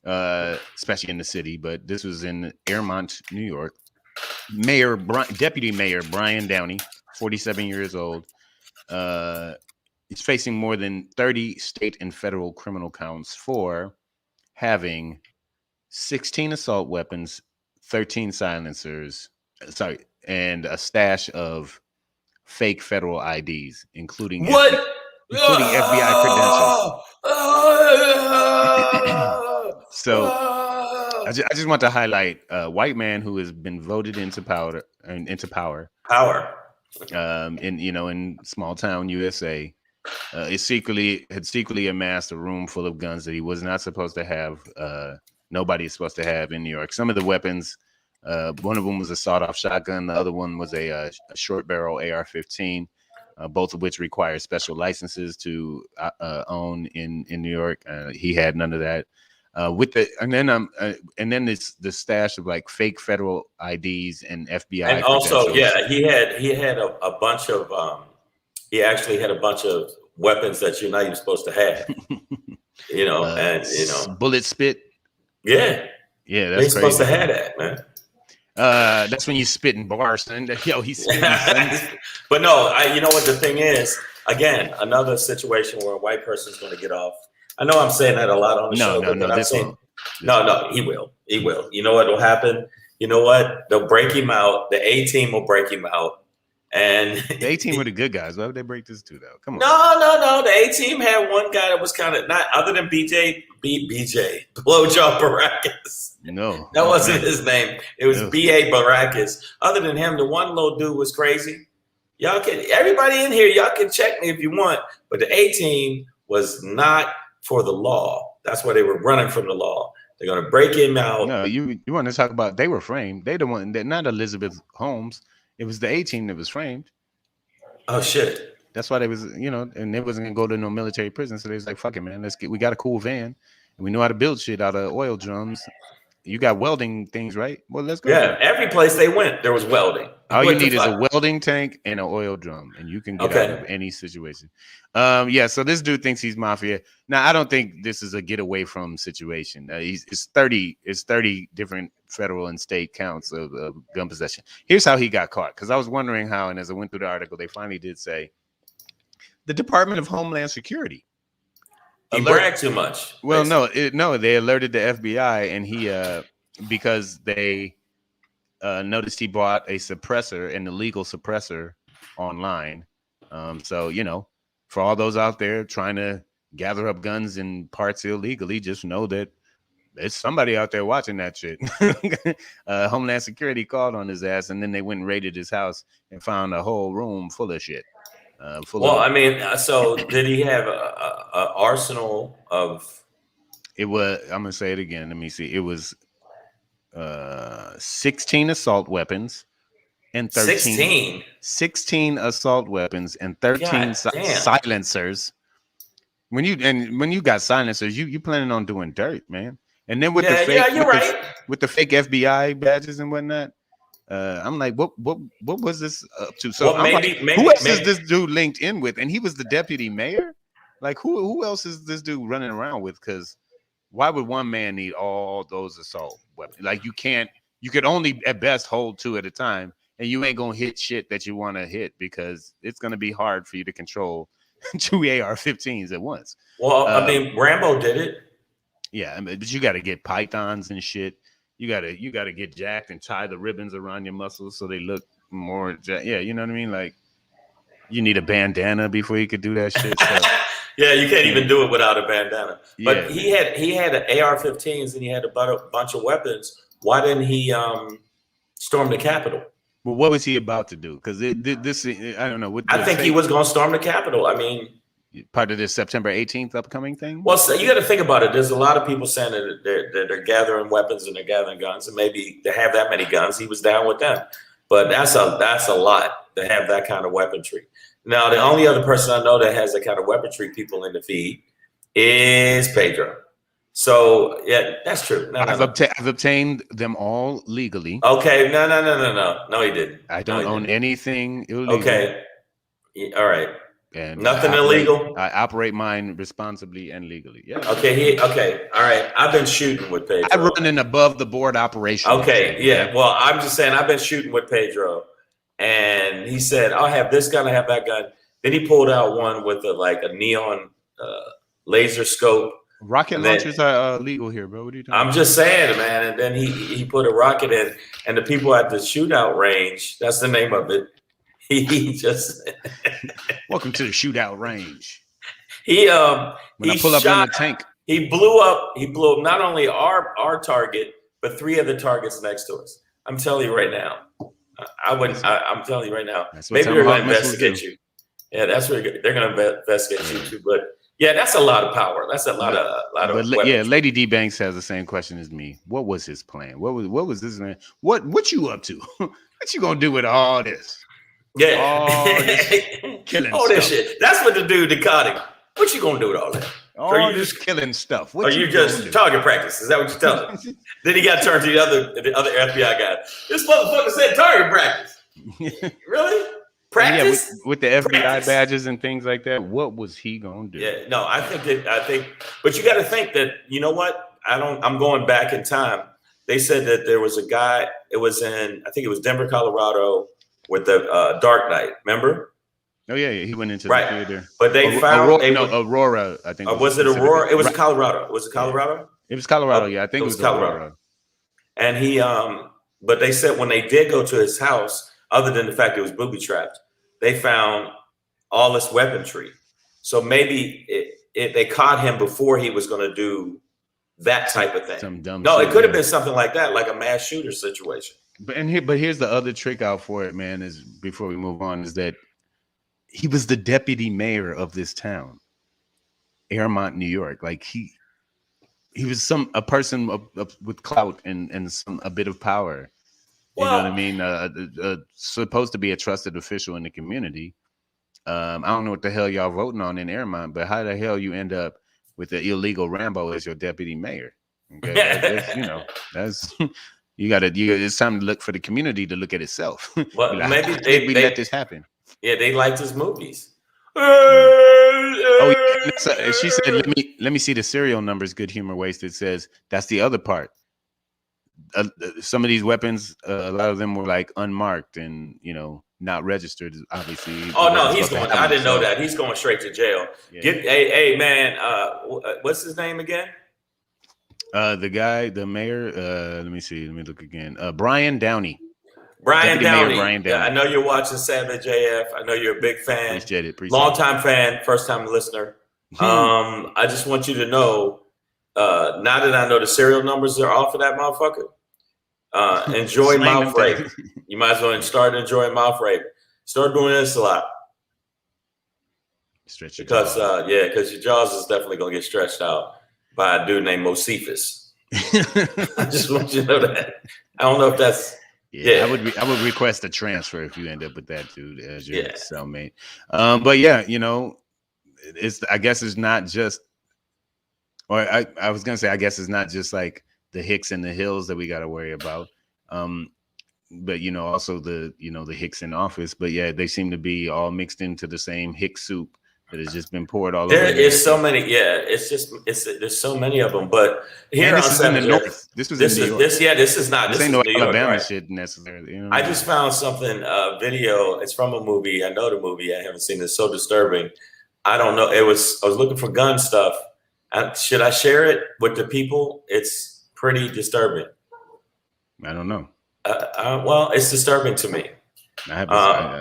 S1: especially in the city. But this was in Airmont, New York. Deputy Mayor Brian Downey, 47 years old, is facing more than 30 state and federal criminal counts for having 16 assault weapons, 13 silencers, and a stash of fake federal IDs, including FBI credentials. So I just want to highlight a white man who has been voted into power. In small town USA, had secretly amassed a room full of guns that he was not supposed to have. Nobody is supposed to have in New York. Some of the weapons, one of them was a sawed-off shotgun. The other one was a short barrel AR-15. Both of which require special licenses to own in New York. He had none of that. And then it's the stash of like fake federal IDs and FBI.
S2: And also, yeah, he had a bunch of he actually had a bunch of weapons that you're not even supposed to have.
S1: Bullet spit.
S2: Yeah,
S1: that's
S2: crazy. Supposed to have that, man.
S1: That's when you spit in bars, son. Yo, he's spitting.
S2: But no, you know what the thing is? Again, another situation where a white person's going to get off. I know I'm saying that a lot on the show. No, he will. He will. You know what will happen? You know what? They'll break him out. The A-team will break him out. And
S1: the A-team were the good guys. Why would they break this too, though? Come on.
S2: No. The A-team had one guy that was kind of not other than BJ Blowjob Baracus.
S1: No,
S2: that wasn't his name. It was B.A. Baracus. Other than him, the one little dude was crazy. Everybody in here, y'all can check me if you want. But the A-team was not for the law. That's why they were running from the law. They're going to break him out.
S1: No, you want to talk about they were framed. They the one that not Elizabeth Holmes. It was the A-team that was framed.
S2: Oh shit.
S1: That's why they was, and they wasn't gonna go to no military prison. So they was like, fuck it, man. We got a cool van and we know how to build shit out of oil drums. You got welding things, right? Well, let's go.
S2: Yeah, every place they went, there was welding.
S1: All you need is a welding tank and an oil drum, and you can get out of any situation. So this dude thinks he's mafia. Now, I don't think this is a getaway from situation. It's 30 different federal and state counts of gun possession. Here's how he got caught, because I was wondering how, and as I went through the article, they finally did say the Department of Homeland Security.
S2: He bragged too much.
S1: Well, no, they alerted the FBI, and he because they noticed he bought a suppressor, an illegal suppressor, online. So for all those out there trying to gather up guns and parts illegally, just know that there's somebody out there watching that shit. Homeland Security called on his ass, and then they went and raided his house and found a whole room full of shit.
S2: So did he have a arsenal of?
S1: It was. I'm gonna say it again. Let me see. It was 16 assault weapens and 16 assault weapons and 13 silencers. When you got silencers, you planning on doing dirt, man. And then with the fake FBI badges and whatnot. I'm like, what was this up to? So who else is this dude linked in with? And he was the deputy mayor. Like, who else is this dude running around with? Because why would one man need all those assault weapons? Like, you could only at best hold 2 at a time, and you ain't gonna hit shit that you want to hit because it's gonna be hard for you to control 2 AR-15s at once.
S2: Well, Rambo did it.
S1: Yeah, but you got to get pythons and shit. You gotta get jacked and tie the ribbons around your muscles so they look more. Yeah, you know what I mean. Like, you need a bandana before you could do that shit. So,
S2: yeah, you can't even do it without a bandana. But he had an AR-15s and he had a bunch of weapons. Why didn't he storm the Capitol?
S1: Well, what was he about to do? Because this, I don't know.
S2: I think he was going to storm the Capitol. I mean,
S1: part of this September 18th upcoming thing?
S2: Well, so you got to think about it. There's a lot of people saying that they're gathering weapons and they're gathering guns, and maybe they have that many guns. He was down with them, but that's a lot to have that kind of weaponry. Now, the only other person I know that has that kind of weaponry, people in the feed, is Pedro. So yeah, that's true.
S1: I've obtained them all legally.
S2: Okay, no, he didn't.
S1: I don't own anything illegal.
S2: Okay, all right.
S1: And
S2: nothing illegal.
S1: I operate mine responsibly and legally. Yeah.
S2: Okay. All right. I've been shooting with Pedro.
S1: I run an above the board operation.
S2: Okay. Yeah. Well, I'm just saying I've been shooting with Pedro, and he said I'll have this gun, I have that gun. Then he pulled out one with a neon laser scope.
S1: Rocket launchers are legal here, bro. What are you talking about?
S2: I'm just saying, man. And then he put a rocket in, and the people at the shootout range. That's the name of it. He just
S1: welcome to the shootout range.
S2: He
S1: I pull up in the tank.
S2: He blew up not only our target, but 3 other targets next to us. I'm telling you right now. I'm telling you right now. Maybe they're going to investigate you. Yeah, that's where they're going to investigate you too. But yeah, that's a lot of power. That's a lot of.
S1: Yeah, Lady D Banks has the same question as me. What was his plan? What was this man? What you up to? What you gonna do with all this?
S2: Yeah,
S1: killing
S2: this shit. That's what the dude that caught him. What you gonna do with all that?
S1: Are you just killing stuff?
S2: What you just target practice? Is that what you're telling him? Then he got turned to the other FBI guy. This motherfucker said target practice. Really? Practice?
S1: Yeah, with the FBI badges and things like that. What was he gonna do?
S2: Yeah, no, I think, but you got to think that, you know what? I'm going back in time. They said that there was a guy. It was I think it was Denver, Colorado, with the Dark Knight. Remember?
S1: Oh yeah, he went into the theater.
S2: But they found
S1: Aurora. I think.
S2: Was it Aurora? It was Colorado. Was it Colorado?
S1: It was Colorado. Yeah, I think it was Colorado.
S2: And he, but they said when they did go to his house, other than the fact it was booby trapped, they found all this weaponry. So maybe they caught him before he was going to do that type of thing.
S1: Some dumb.
S2: No, it could have been something like that, like a mass shooter situation.
S1: But here's the other trick out for it, man. Is before we move on, is that he was the deputy mayor of this town, Airmont, New York. Like he he was a person with clout and a bit of power. You know what I mean? Supposed to be a trusted official in the community. I don't know what the hell y'all voting on in Airmont, but how the hell you end up with the illegal Rambo as your deputy mayor? Okay, that's you got to. It's time to look for the community to look at itself.
S2: Well,
S1: like,
S2: maybe
S1: they let this happen.
S2: Yeah, they liked his movies.
S1: Oh, yeah. She said, "Let me see the serial numbers." Good Humor Wasted says that's the other part. Some of these weapons, a lot of them were like unmarked and not registered. Obviously.
S2: Oh no, he's going. I didn't know that. He's going straight to jail. Yeah. Hey man, what's his name again?
S1: The guy, the mayor. Let me see. Let me look again. Brian Downey.
S2: Brian Downey.
S1: Brian Downey.
S2: Yeah, I know you're watching Savage AF. I know you're a big fan.
S1: Appreciate it.
S2: Long-time fan, first-time listener. I just want you to know, now that I know the serial numbers are off of that motherfucker, enjoy mouth rape. You might as well start enjoying mouth rape. Start doing this a lot.
S1: Stretch your
S2: because your jaws is definitely gonna get stretched out by a dude named Mosifus. I just want you to know that. I don't know if that's
S1: I would request a transfer if you end up with that dude as your cellmate. But yeah, I guess it's not just, or I was gonna say, I guess it's not just like the Hicks and the Hills that we got to worry about. But also the Hicks in office. But yeah, they seem to be all mixed into the same Hick soup that has just been poured all over.
S2: There is so many. Yeah, there's so many of them. But here
S1: this is in the north. This was in New York.
S2: This is not.
S1: This ain't no Alabama shit necessarily.
S2: I just found something video. It's from a movie. I know the movie. I haven't seen it. It's so disturbing. I don't know. I was looking for gun stuff. Should I share it with the people? It's pretty disturbing.
S1: I don't know.
S2: Well, it's disturbing to me.
S1: I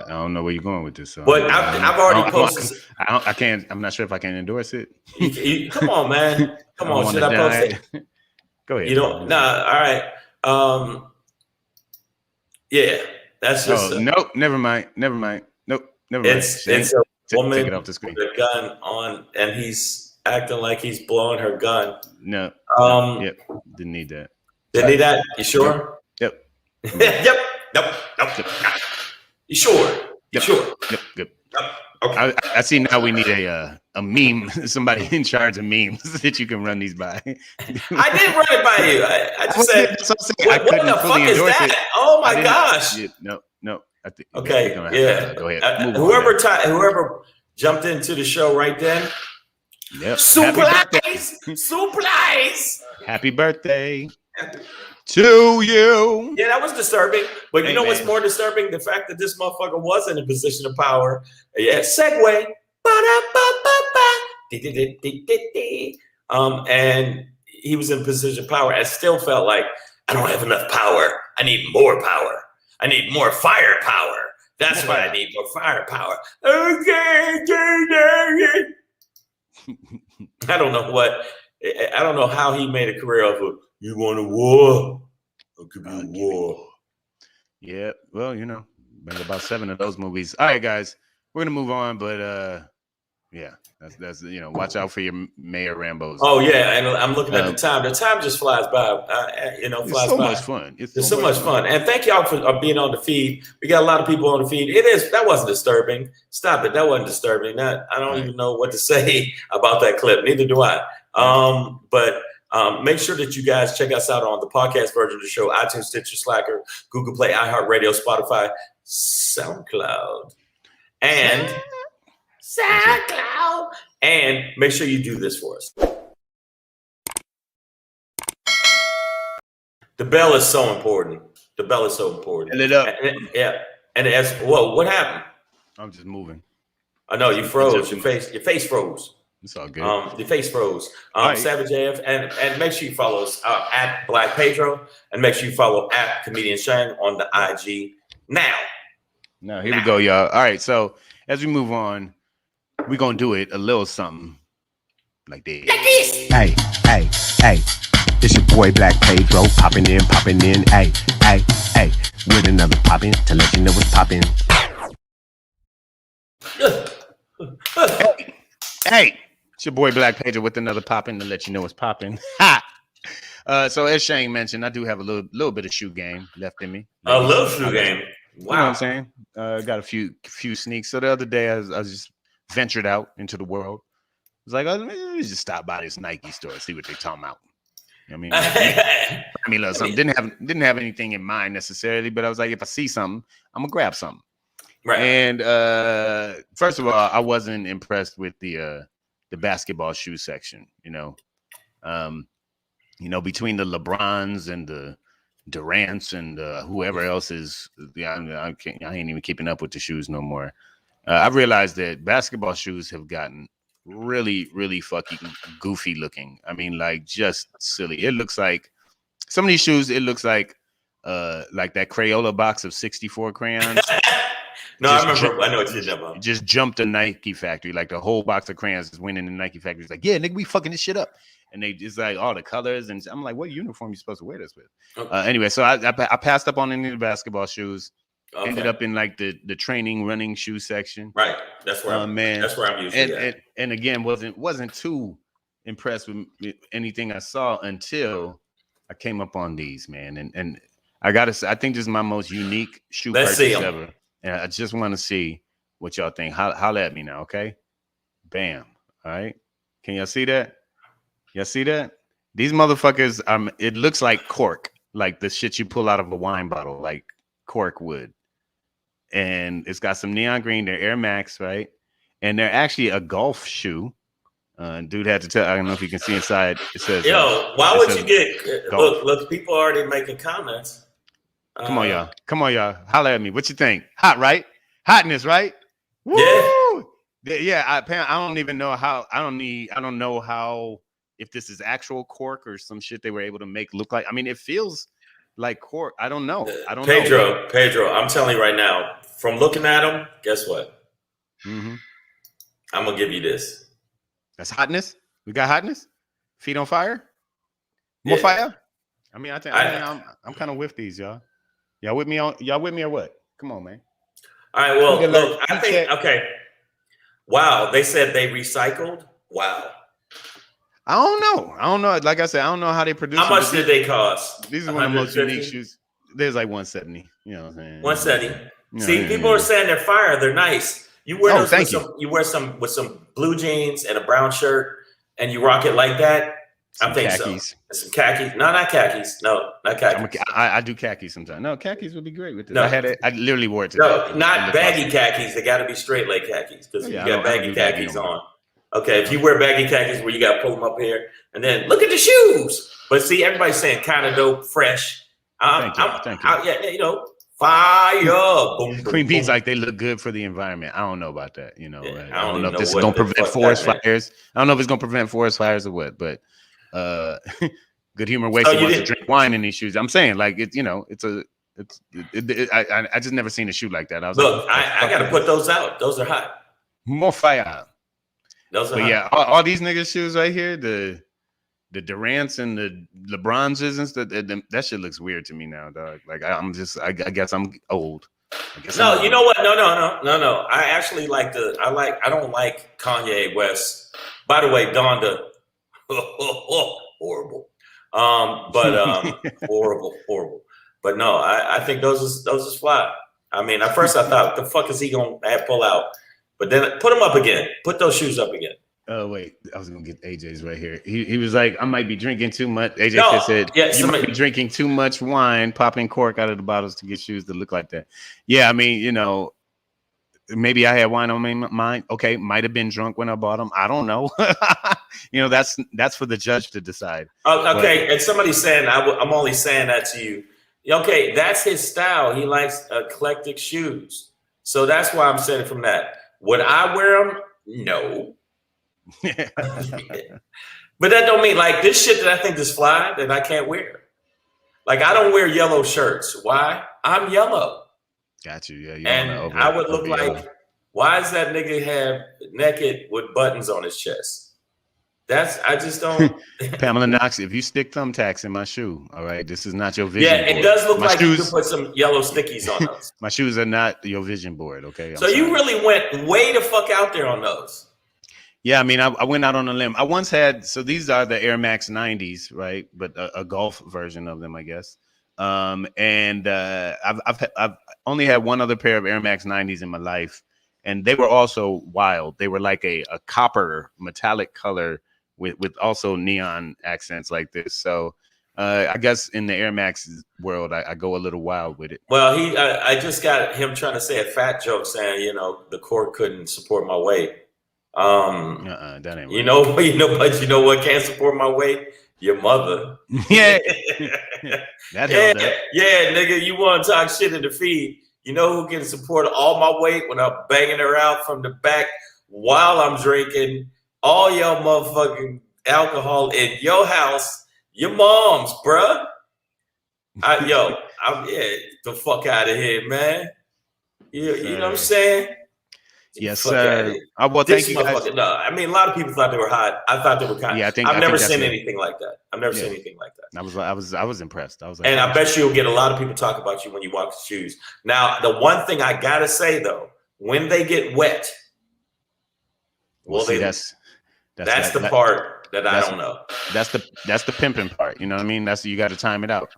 S1: don't know where you're going with this. So
S2: but I've already posted.
S1: I can't. I'm not sure if I can endorse it.
S2: Come on, man. Come on. Should I post it?
S1: Go ahead.
S2: You don't. Nah. All right. Yeah. That's just.
S1: Nope. Never mind. Nope. Never mind.
S2: It's a woman
S1: take it off the screen.
S2: With a gun on, and he's acting like he's blowing her gun.
S1: No. Yep. Didn't need that.
S2: Didn't need that. You sure?
S1: Yep.
S2: Yep. Nope. You sure?
S1: Yep.
S2: Sure?
S1: Yep.
S2: Okay.
S1: I see now we need a meme, somebody in charge of memes that you can run these by.
S2: I didn't run it by you. I just said,
S1: I couldn't
S2: what the fuck is that? Oh my gosh.
S1: No. I think,
S2: okay.
S1: Go ahead.
S2: Whoever jumped into the show right then.
S1: Yep.
S2: Supplies.
S1: Happy birthday to you.
S2: Yeah, that was disturbing. But you know what's more disturbing? The fact that this motherfucker was in a position of power. Yeah, segue. And he was in a position of power. I still felt like I don't have enough power. I need more power. I need more firepower. That's why I need more firepower. Okay. I don't know how he made a career of it. You want a war? I'll give you a war.
S1: Yeah, well, been about 7 of those movies. All right, guys, we're gonna move on, but yeah, that's watch out for your Mayor Rambos.
S2: Oh yeah, and I'm looking at the time. The time just flies by.
S1: Flies by. Much fun.
S2: It's so much fun. And thank y'all for being on the feed. We got a lot of people on the feed. That wasn't disturbing. Stop it. That wasn't disturbing. I don't even know what to say about that clip. Neither do I. But make sure that you guys check us out on the podcast version of the show: iTunes, Stitcher, Slacker, Google Play, iHeartRadio, Spotify, SoundCloud, and SoundCloud. And make sure you do this for us. The bell is so important. The bell is so important.
S1: Fill it up.
S2: And as what happened?
S1: I'm just moving.
S2: I know you froze. Your face froze.
S1: It's all good.
S2: Your face froze. Savage AF, and make sure you follow us at Black Pedro, and make sure you follow at Comedian Shang on the IG now.
S1: Here we go, y'all. All right, so as we move on, we're gonna do it a little something like this.
S4: Hey, it's your boy Black Pedro popping in, hey, with another poppin' to let you know what's poppin'.
S1: Hey, it's your boy Black Pedro with another poppin' to let you know what's poppin'. Ha! So as Shane mentioned, I do have a little bit of shoe game left in me.
S2: A little shoe game. Wow.
S1: You know what I'm saying? Got a few sneaks. So the other day I was just ventured out into the world. I was like, oh, let me just stop by this Nike store, see what they're talking about. I mean, look, something didn't have anything in mind necessarily, but I was like, if I see something, I'm gonna grab something.
S2: Right.
S1: And first of all, I wasn't impressed with the basketball shoe section. Between the LeBrons and the Durants and whoever else is, I ain't even keeping up with the shoes no more. I've realized that basketball shoes have gotten really, really fucking goofy looking. I mean, like just silly. It looks like some of these shoes. It looks like that Crayola box of 64 crayons.
S2: No, I remember. I know what you're talking about.
S1: Just jumped a Nike factory. Like the whole box of crayons is winning the Nike factory. It's like, yeah, nigga, we fucking this shit up. And they just like all the colors. And I'm like, what uniform you supposed to wear this with? Okay. Anyway, so I passed up on any of the basketball shoes. Okay. Ended up in like the training running shoe section.
S2: Right. That's where I'm usually at.
S1: And again, wasn't too impressed with anything I saw until I came up on these, man. And I gotta say, I think this is my most unique shoe purchase ever. And I just want to see what y'all think. Holla at me now, okay? Bam. All right. Can y'all see that? Y'all see that? These motherfuckers, it looks like cork, like the shit you pull out of a wine bottle, like cork wood. And it's got some neon green. They're Air Max, right? And they're actually a golf shoe. Dude had to tell. I don't know if you can see inside. It says,
S2: "Yo, why would you get?" Look, people are already making comments.
S1: Come on, y'all. Holla at me. What you think? Hot, right? Hotness, right? Woo! Yeah. I don't even know how. I don't know how. If this is actual cork or some shit they were able to make look like. I mean, it feels like cork. I don't know.
S2: Pedro, I'm telling you right now, from looking at them, guess what?
S1: Mm-hmm.
S2: I'm gonna give you this.
S1: That's hotness. We got hotness. Feet on fire. More fire. I mean, I'm kind of with these, y'all. Y'all with me or what? Come on, man.
S2: All right. Well, look, I think okay. Wow, they said they recycled. Wow.
S1: I don't know. Like I said, I don't know how they produce.
S2: How much did they cost?
S1: These are one of the most unique shoes. There's like 170. You know what I'm saying?
S2: 170. See, people are saying they're fire. They're nice. You wear those. You wear some with some blue jeans and a brown shirt, and you rock it like that. I think khakis. So. Some khakis. No, not khakis. No, not khakis.
S1: I do khakis sometimes. No, khakis would be great with this. No. I literally wore it today.
S2: No, not baggy khakis. They got to be straight leg khakis because you got baggy khakis on. Okay, if you wear baggy khakis where you got to pull them up here, and then look at the shoes. But see, everybody's saying kind of dope, fresh. Thank you. Fire. Boom,
S1: Queen Bee's like they look good for the environment. I don't know about that. I don't know if this is going to prevent forest fires. I don't know if it's going to prevent forest fires or what, but Good Humor Wasted wants to drink wine in these shoes. I'm saying like I just never seen a shoe like that. I was
S2: look, I got to put those out. Those are hot.
S1: More fire.
S2: Those are hot.
S1: Yeah, all these niggas shoes right here, the Durants and the LeBrons and stuff, that shit looks weird to me now, dog. Like I guess I'm old.
S2: No, you know what? No. I actually like I don't like Kanye West. By the way, Donda, horrible. Horrible. But no, I think those is fly. I mean, at first I thought, the fuck is he gonna pull out? But then put them up again. Put those shoes up again.
S1: Oh wait, I was gonna get AJ's right here. He was like, I might be drinking too much. AJ said, you might be drinking too much wine, popping cork out of the bottles to get shoes that look like that. Yeah, I mean, maybe I had wine on my mind. Okay, might have been drunk when I bought them. I don't know. That's for the judge to decide.
S2: Okay, and somebody's saying I'm only saying that to you. Okay, that's his style. He likes eclectic shoes, so that's why I'm saying from that. Would I wear them? No. But that don't mean like this shit that I think is fly that I can't wear. Like I don't wear yellow shirts. Why? I'm yellow.
S1: Got you. Yeah.
S2: And I would look like, why is that nigga have naked with buttons on his chest? I just don't.
S1: Pamela Knox, if you stick thumbtacks in my shoe, all right, this is not your vision board.
S2: Yeah, it does look like you could put some yellow stickies on those.
S1: My shoes are not your vision board, okay?
S2: So you really went way the fuck out there on those.
S1: Yeah, I mean, I went out on a limb. I once had, so these are the Air Max 90s, right? But a golf version of them, I guess. And I've only had one other pair of Air Max 90s in my life, and they were also wild. They were like a copper metallic color with also neon accents like this. So I guess in the Air Max world, I go a little wild with it.
S2: Well, I just got him trying to say a fat joke, saying, you know, the court couldn't support my weight.
S1: That ain't right.
S2: You know, but you know what can't support my weight? Your mother.
S1: Yeah. That held up.
S2: Yeah, nigga, you want to talk shit in the feed. You know who can support all my weight when I'm banging her out from the back while I'm drinking all your motherfucking alcohol in your house? Your mom's, bruh. I'm the fuck out of here, man. You know what I'm saying?
S1: Yes, sir. Well, thank you guys.
S2: No, I mean, a lot of people thought they were hot. I thought they were kind.
S1: Yeah,
S2: I've never seen anything like that. I've never seen anything like that.
S1: I was impressed. I was like,
S2: and I bet you'll get a lot of people talk about you when you walk the shoes. Now, the one thing I gotta say though, when they get wet, that's the part that I don't know. That's
S1: the pimping part. You know what I mean? That's you got to time it out.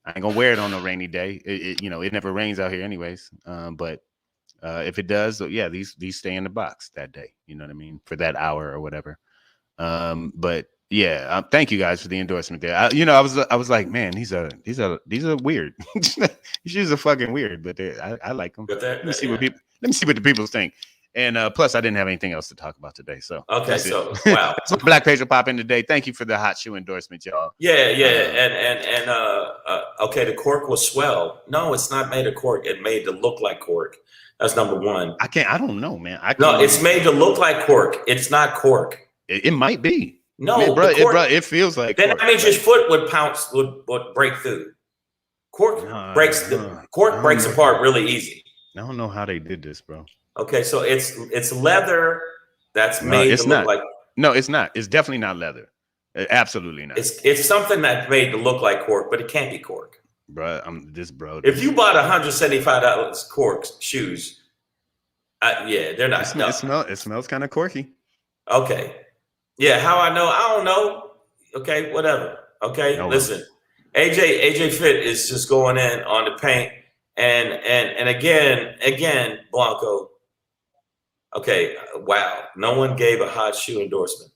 S1: I ain't gonna wear it on a rainy day. It never rains out here anyways. But if it does, yeah, these stay in the box that day. You know what I mean? For that hour or whatever. But yeah, thank you guys for the endorsement there. I was like, man, these are weird. These shoes are fucking weird, but I like them. Let me see what the people think. And plus, I didn't have anything else to talk about today. So
S2: okay, so wow,
S1: that's what Black Page will pop in today. Thank you for the hot shoe endorsement, y'all.
S2: Yeah, and okay, the cork was swell. No, it's not made of cork. It made to look like cork. That's number one.
S1: I don't know, man.
S2: It's made to look like cork. It's not cork.
S1: It might be.
S2: No,
S1: man, bro, it feels like
S2: then
S1: cork.
S2: That means your foot would break through. Cork breaks apart really easy.
S1: I don't know how they did this, bro.
S2: Okay, so it's leather that's made to look like.
S1: No, it's not. It's definitely not leather. Absolutely not.
S2: It's something that's made to look like cork, but it can't be cork.
S1: Bro,
S2: If you bought $175 cork shoes, they're not.
S1: It smells kind of corky.
S2: Okay. Yeah, how I know? I don't know. Okay, whatever. Okay, listen. AJ Fit is just going in on the paint, and again, Blanco. Okay, wow. No one gave a hot shoe endorsement.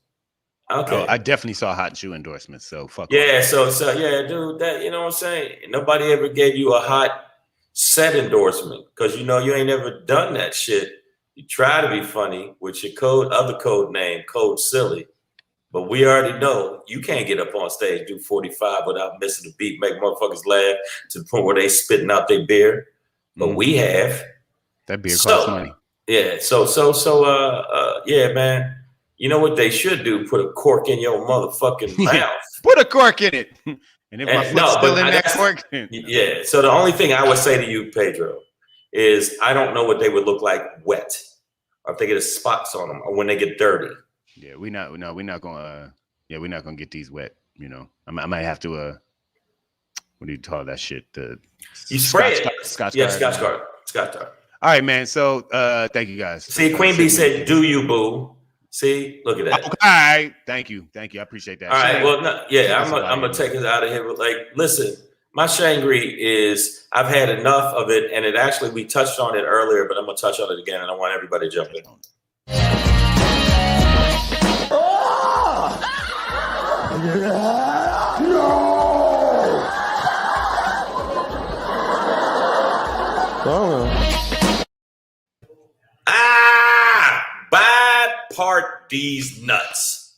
S2: Okay.
S1: Oh, I definitely saw hot shoe endorsements, so fuck.
S2: Yeah, so yeah, dude, that you know what I'm saying? Nobody ever gave you a hot set endorsement because you ain't never done that shit. You try to be funny with your other code name, Code Silly. But we already know you can't get up on stage, do 45 without missing a beat, make motherfuckers laugh to the point where they spitting out their beer. But we have.
S1: That beer costs money.
S2: Yeah, yeah, man. You know what they should do? Put a cork in your motherfucking mouth.
S1: Put a cork in it. And if my foot's still in that cork.
S2: Yeah. So the only thing I would say to you, Pedro, is I don't know what they would look like wet, or if they get spots on them, or when they get dirty.
S1: Yeah, we're not gonna get these wet. I might have to what do you call that shit?
S2: You spray it.
S1: Scotch
S2: guard.
S1: All right, man. So thank you guys.
S2: See, Queen Bee said, "Do you, boo?" See, look at that.
S1: Okay, thank you. I appreciate that.
S2: All right, well, I'm gonna take us out of here. But listen, my SHANGRY is I've had enough of it, and we touched on it earlier, but I'm gonna touch on it again, and I want everybody to jump in. Bipart these nuts.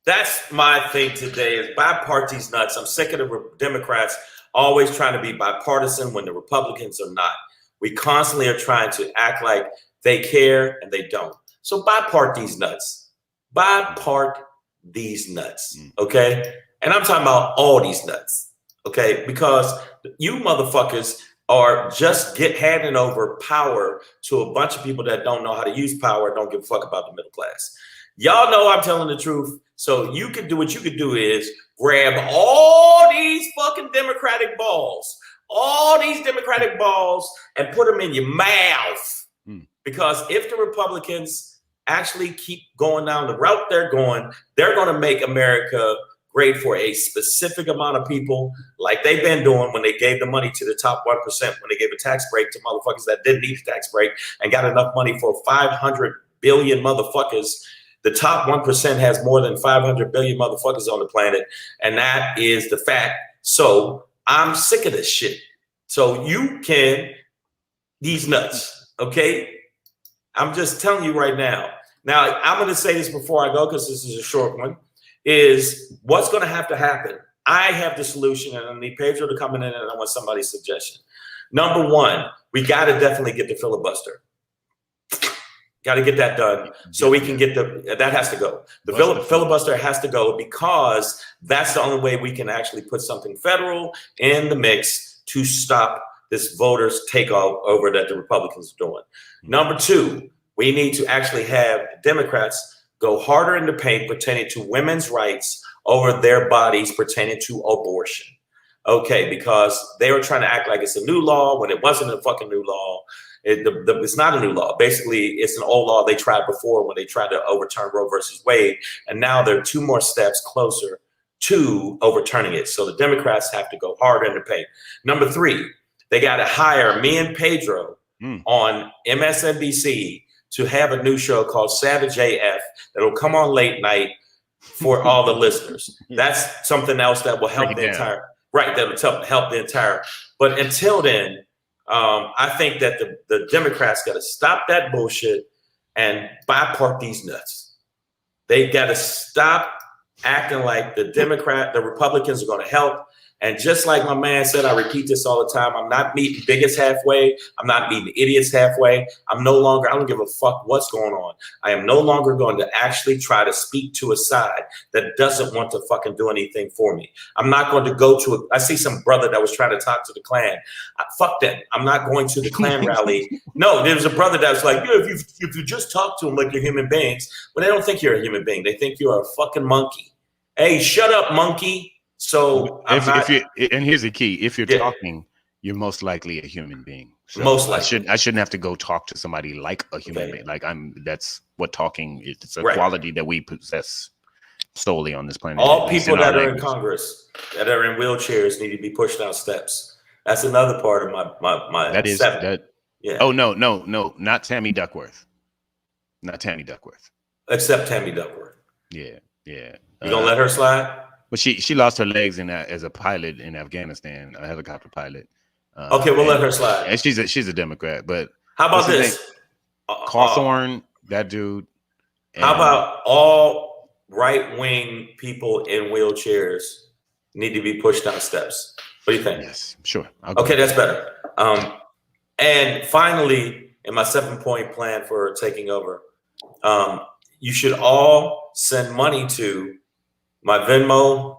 S2: That's my thing today is bipart these nuts. I'm sick of the Democrats always trying to be bipartisan when the Republicans are not. We constantly are trying to act like they care and they don't. So bipart these nuts. Bipart these nuts. Okay? And I'm talking about all these nuts. Okay? Because you motherfuckers are just handing over power to a bunch of people that don't know how to use power and don't give a fuck about the middle class. Y'all know I'm telling the truth. So you can do what you could do is grab all these fucking Democratic balls, and put them in your mouth. Because if the Republicans actually keep going down the route they're going to make America great for a specific amount of people, like they've been doing when they gave the money to the top 1%, when they gave a tax break to motherfuckers that didn't need a tax break and got enough money for 500 billion motherfuckers. The top 1% has more than 500 billion motherfuckers on the planet, and that is the fact. So I'm sick of this shit. So you can, these nuts, okay? I'm just telling you right now. Now, I'm going to say this before I go because this is a short one, is what's going to happen. I have the solution, and I need Pedro to come in, and I want somebody's suggestion. Number one, we got to definitely get the filibuster. Got to get that done so we can get that has to go. The filibuster has to go because that's the only way we can actually put something federal in the mix to stop this voters takeover that the Republicans are doing. Number two, we need to actually have Democrats go harder in the paint pertaining to women's rights over their bodies pertaining to abortion. Okay, because they were trying to act like it's a new law when it wasn't a fucking new law. It's not a new law. Basically, it's an old law they tried before when they tried to overturn Roe versus Wade. And now they're 2 more steps closer to overturning it. So the Democrats have to go harder in the paint. Number 3, they got to hire me and Pedro on MSNBC to have a new show called Savage AF that'll come on late night for all the listeners. That's something else that will help the entire, right, that'll help the entire. But until then, I think that the Democrats got to stop that bullshit and bypark these nuts. They got to stop acting like the Republicans are going to help. And just like my man said, I repeat this all the time, I'm not meeting bigots halfway. I'm not meeting idiots halfway. I don't give a fuck what's going on. I am no longer going to actually try to speak to a side that doesn't want to fucking do anything for me. I'm not going to go to I see some brother that was trying to talk to the Klan. Fuck them. I'm not going to the Klan rally. No, there was a brother that was like, yeah, if you just talk to them like you're human beings, but they don't think you're a human being. They think you're a fucking monkey. Hey, shut up, monkey. So
S1: and here's the key: if you're talking, you're most likely a human being. So
S2: most likely,
S1: I shouldn't have to go talk to somebody like a human being. Like that's what talking is. It's a quality that we possess solely on this planet.
S2: All people that are in Congress that are in wheelchairs need to be pushed down steps. That's another part of my.
S1: That is that. Yeah. Oh no, not Tammy Duckworth. Not Tammy Duckworth.
S2: Except Tammy Duckworth.
S1: Yeah.
S2: You gonna let her slide?
S1: But she lost her legs as a pilot in Afghanistan, a helicopter pilot.
S2: Okay, we'll let her slide.
S1: And she's a Democrat. But
S2: how about this?
S1: Cawthorn, that dude.
S2: How about all right-wing people in wheelchairs need to be pushed down steps? What do you think?
S1: Yes, sure.
S2: Okay, that's better. And finally, in my 7-point plan for taking over, you should all send money to my Venmo.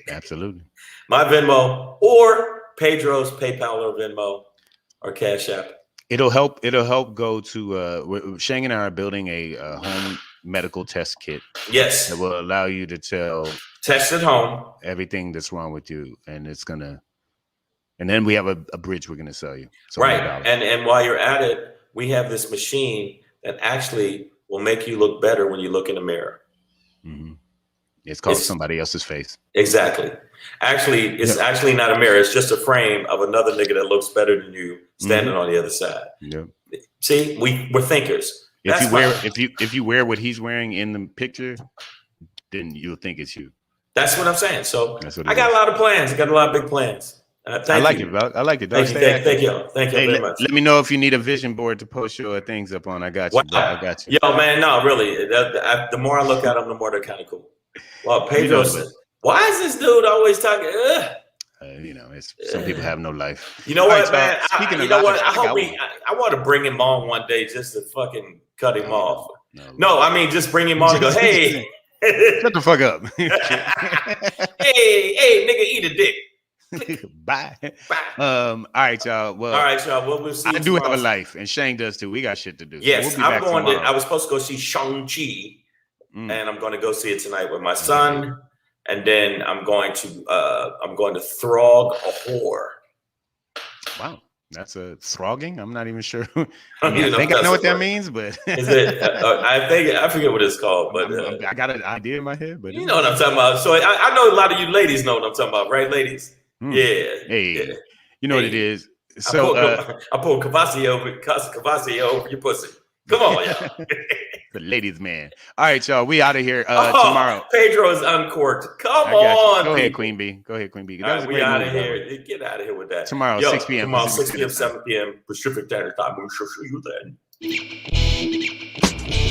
S1: Absolutely.
S2: My Venmo or Pedro's PayPal or Venmo or Cash App.
S1: It'll help go to Shang and I are building a home medical test kit.
S2: Yes.
S1: That will allow you to
S2: test at home
S1: everything that's wrong with you. And then we have a bridge we're gonna sell you.
S2: Right. And while you're at it, we have this machine that actually will make you look better when you look in the mirror.
S1: Mm-hmm. It's called somebody else's face.
S2: Exactly. Actually, it's actually not a mirror. It's just a frame of another nigga that looks better than you standing on the other side.
S1: Yeah.
S2: See, we're thinkers.
S1: If you wear what he's wearing in the picture, then you'll think it's you.
S2: That's what I'm saying. So I got a lot of plans. I got a lot of big plans.
S1: I like it, bro. I like it.
S2: Thank you very much.
S1: Let me know if you need a vision board to post your things up on. I got you. Bro. I got you.
S2: Yo, man, no, really. The more I look at them, the more they're kind of cool. Well, Pedro said, why is this dude always talking?
S1: Some people have no life.
S2: You know what, man? I want to bring him on one day just to fucking cut him off. No, I mean, just bring him on and go, hey.
S1: Shut the fuck up.
S2: hey, nigga, eat a dick.
S1: Bye. All right, y'all. Well,
S2: we'll see.
S1: I do have a life, and Shang does too. We got shit to do.
S2: Yes, so I'm going to. I was supposed to go see Shang-Chi, and I'm going to go see it tonight with my son, and then I'm going to throg a whore.
S1: Wow. That's a throgging. I'm not even sure.
S2: I
S1: think I know what that means, but
S2: is it? I forget what it's called, but
S1: I got an idea in my head. But
S2: you know what I'm talking about. So I know a lot of you ladies know what I'm talking about, right, ladies? Yeah.
S1: Hey, you know what it is. So
S2: I pull Cavassier over your pussy. Come on, y'all.
S1: The ladies' man. All right, y'all. We out of here tomorrow.
S2: Pedro is uncorked. Come on.
S1: Go ahead, Queen B. Go ahead, Queen B. That was a great
S2: out
S1: movie,
S2: of here. Get out of here with that.
S1: Tomorrow, 6 p.m.
S2: Tomorrow, 6 p.m., 7 p.m. Pacific Standard Time. We'll see you then.